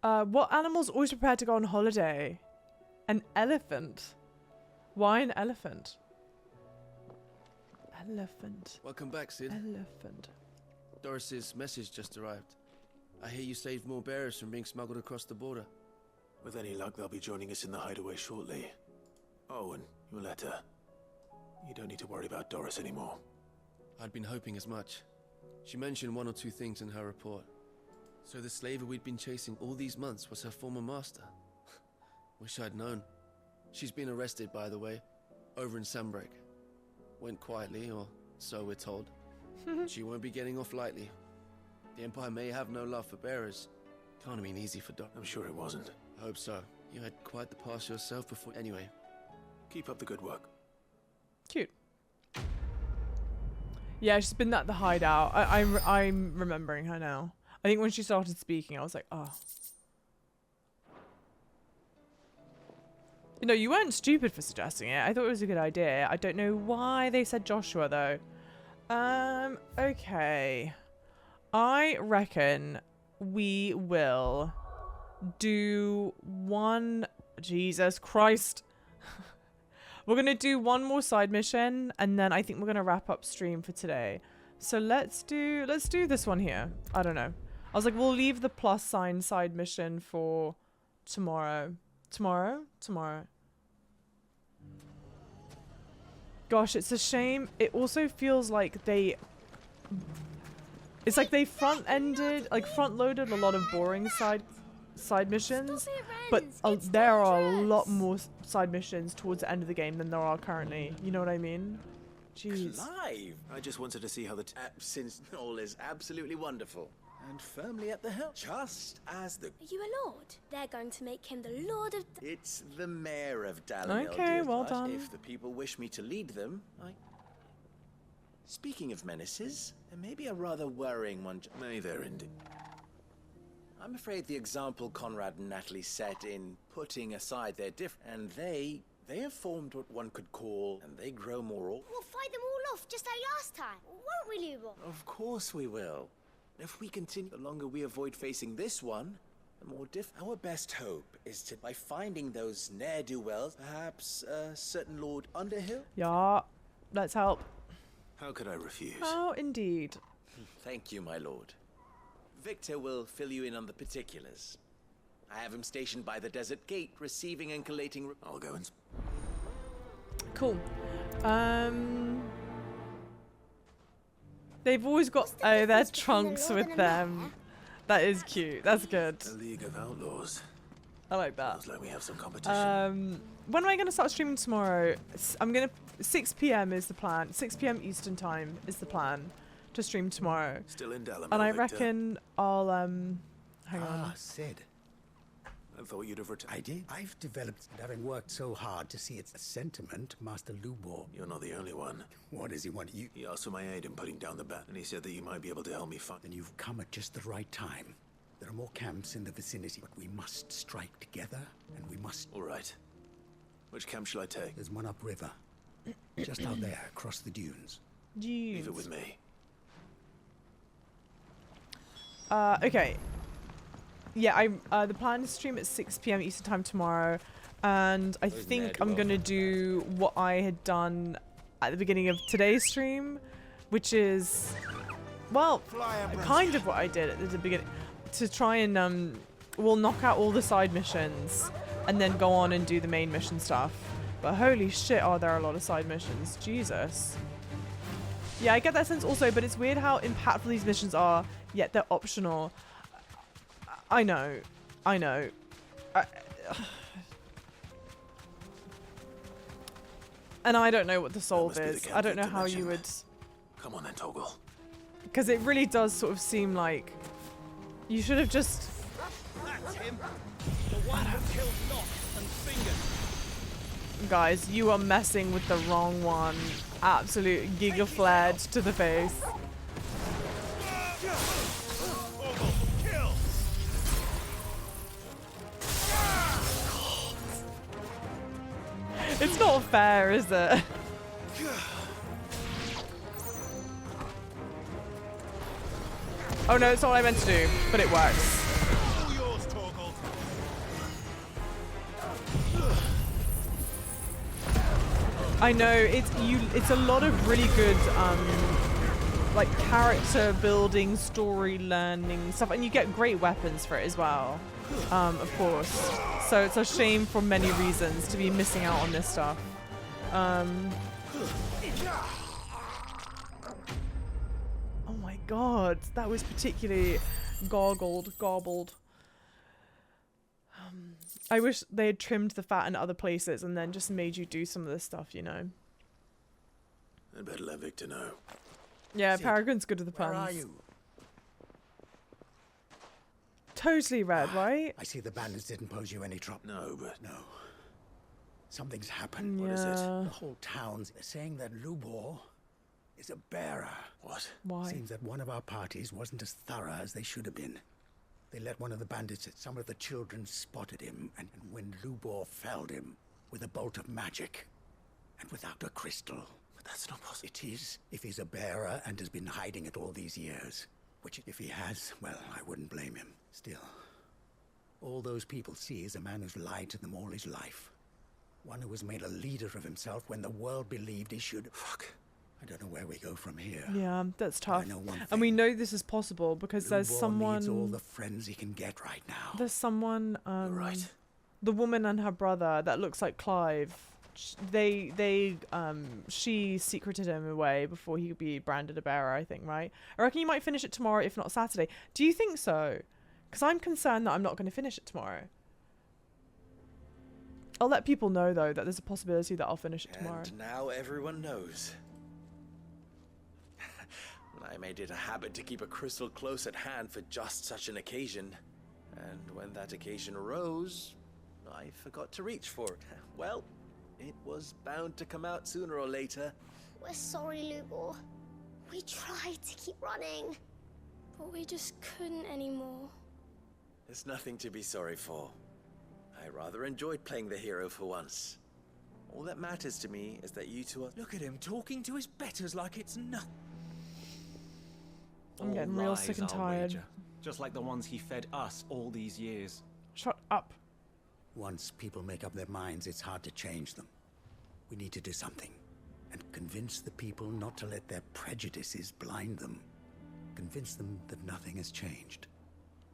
What animal's always prepared to go on holiday? An elephant. Why an elephant? Elephant. Welcome back, Sid. Elephant. Doris's message just arrived. I hear you saved more bearers from being smuggled across the border. With any luck, they'll be joining us in the hideaway shortly. Oh, and your letter. You don't need to worry about Doris anymore. I'd been hoping as much. She mentioned one or two things in her report. So the slaver we'd been chasing all these months was her former master. Wish I'd known. She's been arrested, by the way, over in Sandbreak. Went quietly, or so we're told. She won't be getting off lightly. The Empire may have no love for bearers. Can't have been easy for Doc. I'm sure it wasn't. I hope so. You had quite the past yourself before... Anyway. Keep up the good work. Cute. Yeah, she's been at the hideout. I'm remembering her now. I think when she started speaking, I was like, oh. You know, you weren't stupid for suggesting it. I thought it was a good idea. I don't know why they said Joshua, though. Okay. I reckon we will do one... Jesus Christ. We're going to do one more side mission, and then I think we're going to wrap up stream for today. So let's do this one here. I don't know. I was like, we'll leave the plus sign side mission for tomorrow. Tomorrow. Gosh, it's a shame. It also feels like they... It's like they front-loaded a lot of boring side missions, but there are a lot more side missions towards the end of the game than there are currently. You know what I mean? Jeez. Clive! I just wanted to see how the... since all is absolutely wonderful. And firmly at the helm. Just as the... Are you a lord? They're going to make him the lord of... It's the mayor of Dalamil. Okay, well but done. If the people wish me to lead them, I... Speaking of menaces, there may be a rather worrying one... May there indeed. I'm afraid the example Conrad and Natalie set in putting aside their and they have formed what one could call, and they grow more... We'll fight them all off just like last time, won't we, Lubor? Of course we will. If we continue, the longer we avoid facing this one, the more Our best hope is to, by finding those ne'er-do-wells, perhaps a certain Lord Underhill? Yeah, let's help. How could I refuse? Oh, indeed. Thank you, my lord. Victor will fill you in on the particulars. I have him stationed by the desert gate, receiving and collating... I'll go and... Cool. They've always got their trunks with them. That is cute. That's good. The League of Outlaws. I like that. Sounds like we have some competition. When am I going to start streaming tomorrow? I'm going to... 6 p.m. is the plan. 6 p.m. Eastern time is the plan to stream tomorrow. Still in Dallas. And I reckon I'll, hang on. Sid. I thought you'd have returned. I did. I've developed, having worked so hard to see its sentiment, Master Lubor. You're not the only one. What does he want? He asked for my aid in putting down the bat, and he said that you might be able to help me find... Then you've come at just the right time. There are more camps in the vicinity, but we must strike together, and we must... All right. Which camp shall I take? There's one upriver. Just out there, across the dunes. Leave it with me. Okay. Yeah, the plan is to stream at 6 p.m. Eastern time tomorrow, and I think I'm gonna do what I had done at the beginning of today's stream, which is, well, kind of what I did at the beginning, to try and we'll knock out all the side missions, and then go on and do the main mission stuff. But holy shit, are there a lot of side missions? Jesus. Yeah, I get that sense also, but it's weird how impactful these missions are, yet they're optional. I know. And I don't know what the solve is. I don't know how you would... Come on then, Toggle. Because it really does sort of seem like you should have just... That's him. The one who killed Lot and Fingers. Guys, you are messing with the wrong one. Absolute giga flared to the face. It's not fair, is it? Oh no, it's not what I meant to do, but it works. I know it's a lot of really good like character building, story learning stuff, and you get great weapons for it as well. Of course. So it's a shame for many reasons to be missing out on this stuff. Oh my god, that was particularly gobbled. I wish they had trimmed the fat in other places and then just made you do some of this stuff, you know. I'd better let Victor know. Yeah, Peregrine's good with the puns. Where are you? Totally red, right? I see the bandits didn't pose you any trouble. No, but... No. Something's happened. Yeah. What is it? The whole town's saying that Lubor is a bearer. What? Why? Seems that one of our parties wasn't as thorough as they should have been. They let one of the bandits, some of the children spotted him, and when Lubor felled him with a bolt of magic and without a crystal. But that's not possible. It is, if he's a bearer and has been hiding it all these years. Which, if he has, well, I wouldn't blame him. Still, all those people see is a man who's lied to them all his life. One who has made a leader of himself when the world believed he should. Fuck. I don't know where we go from here. Yeah, that's tough. I know one thing. And we know this is possible because there's Lubor someone... needs all the friends he can get right now. There's someone... right. The woman and her brother that looks like Clive. She secreted him away before he could be branded a bearer, I think, right? I reckon you might finish it tomorrow, if not Saturday. Do you think so? Because I'm concerned that I'm not going to finish it tomorrow. I'll let people know, though, that there's a possibility that I'll finish it tomorrow. And now everyone knows. I made it a habit to keep a crystal close at hand for just such an occasion. And when that occasion arose, I forgot to reach for it. Well, it was bound to come out sooner or later. We're sorry, Lubor. We tried to keep running, but we just couldn't anymore. There's nothing to be sorry for. I rather enjoyed playing the hero for once. All that matters to me is that you two are... Look at him talking to his betters like it's nothing. I'm getting real sick and tired. Just like the ones he fed us all these years. Shut up. Once people make up their minds, it's hard to change them. We need to do something. And convince the people not to let their prejudices blind them. Convince them that nothing has changed.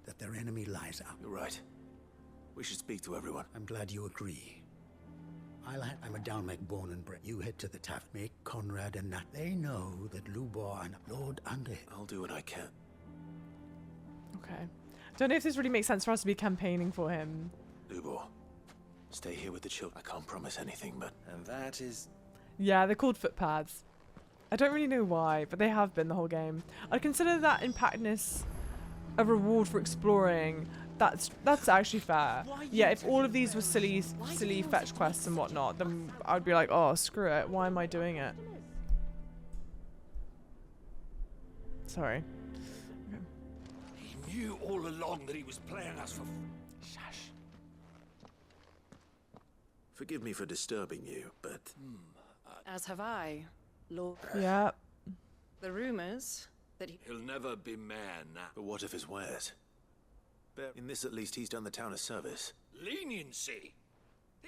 That their enemy lies out. You're right. We should speak to everyone. I'm glad you agree. I'm a Dalmec born and bred. You head to the Taft, make Conrad and Nat. They know that Lubor and Lord Underhill. I'll do what I can. Okay. Don't know if this really makes sense for us to be campaigning for him. Lubor, stay here with the children. I can't promise anything, but... And that is... Yeah, they're called footpads. I don't really know why, but they have been the whole game. I'd consider that impactness a reward for exploring. That's actually fair. Yeah, if all of these were silly fetch quests and whatnot, then I'd be like, oh, screw it. Why am I doing it? Sorry. Okay. He knew all along that he was playing us for... Shush. Forgive me for disturbing you, but... As have I, Lord. Yeah. The rumors that He'll never be mayor now. But what if his wares? In this, at least, he's done the town a service. Leniency!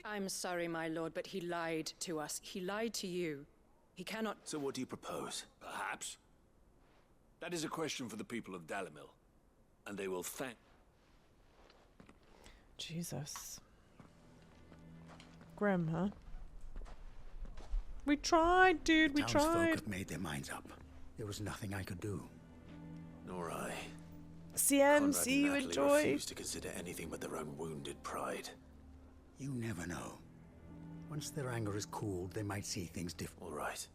I'm sorry, my lord, but he lied to us. He lied to you. He cannot... So what do you propose? Perhaps. That is a question for the people of Dalimil. And they will thank... Jesus. Grim, huh? We tried, dude. We Townsfolk tried. have made their minds up. There was nothing I could do. Nor I. CM, see you Natalie enjoy. refuse to consider anything but their own wounded pride. You never know. Once their anger is cooled, they might see things different. All right.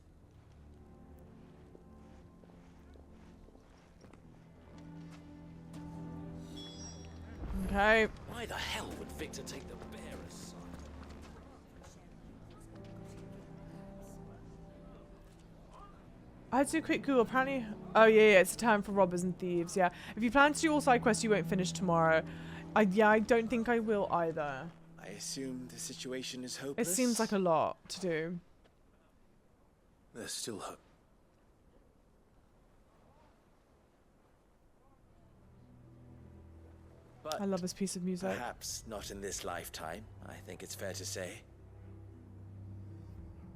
Okay. Why the hell would Victor take the bearer's side? I had to do a quick Google. Apparently, oh yeah, it's time for robbers and thieves. Yeah, if you plan to do all side quests, you won't finish tomorrow. I don't think I will either. I assume the situation is hopeless? It seems like a lot to do. There's still hope. But I love this piece of music. perhaps not in this lifetime, I think it's fair to say.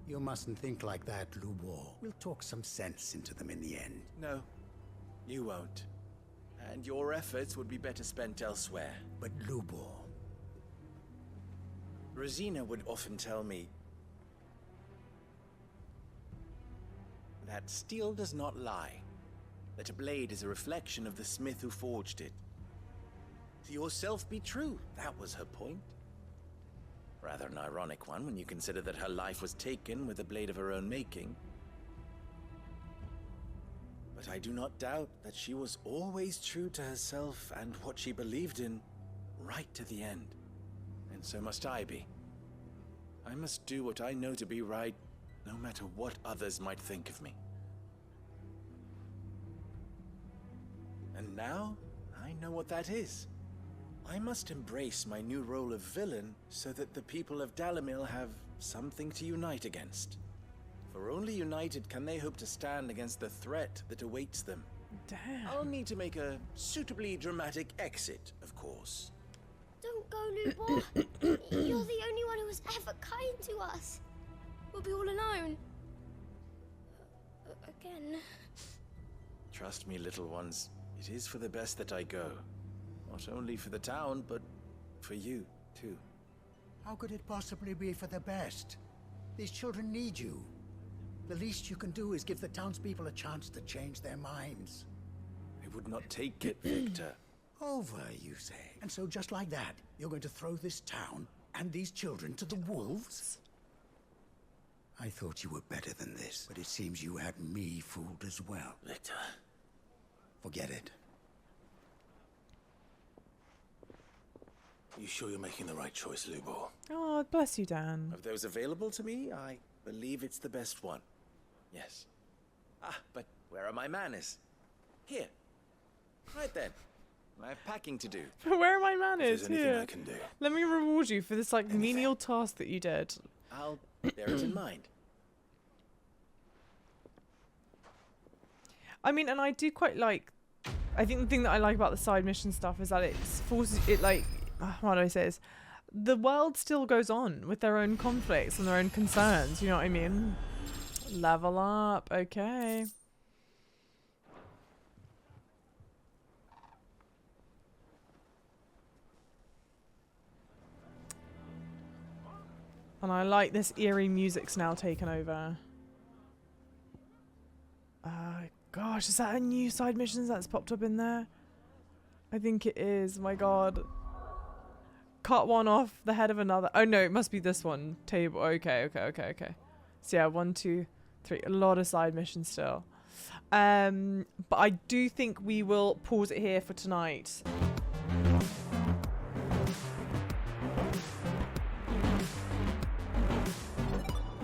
You mustn't think like that, Lubor. We'll talk some sense into them in the end. No, you won't. And your efforts would be better spent elsewhere. But Lubor... Rosina would often tell me that steel does not lie, that a blade is a reflection of the smith who forged it. To yourself be true, that was her point. Rather an ironic one when you consider that her life was taken with a blade of her own making. But I do not doubt that she was always true to herself and what she believed in, right to the end. And so must I be. I must do what I know to be right, no matter what others might think of me. And now, I know what that is. I must embrace my new role of villain so that the people of Dalimil have something to unite against. For only united can they hope to stand against the threat that awaits them. Damn. I'll need to make a suitably dramatic exit, of course. Don't go, Lubor. You're the only one who was ever kind to us. We'll be all alone. Again. Trust me, little ones. It is for the best that I go. Not only for the town, but for you, too. How could it possibly be for the best? These children need you. The least you can do is give the townspeople a chance to change their minds. I would not take it, Victor. Over, you say. And so just like that, you're going to throw this town and these children to the wolves? I thought you were better than this, but it seems you had me fooled as well. Victor. Forget it. You sure you're making the right choice, Lubor? Oh, bless you, Dan. Of those available to me, I believe it's the best one. Yes. Ah, but where are my manners? Here. Right then. I have packing to do. But where are my manners? If there's anything Here. I can do. Let me reward you for this like menial task that you did. I'll bear it in mind. I mean, and I do quite like. I think the thing that I like about the side mission stuff is that it forces it like. How do I say this? The world still goes on with their own conflicts and their own concerns. You know what I mean? Level up, okay. And I like this eerie music's now taken over. Gosh, is that a new side mission that's popped up in there? I think it is. My god. Cut one off the head of another. Oh no, it must be this one. Table. Okay. So yeah, 1, 2, 3. A lot of side missions still. But I do think we will pause it here for tonight.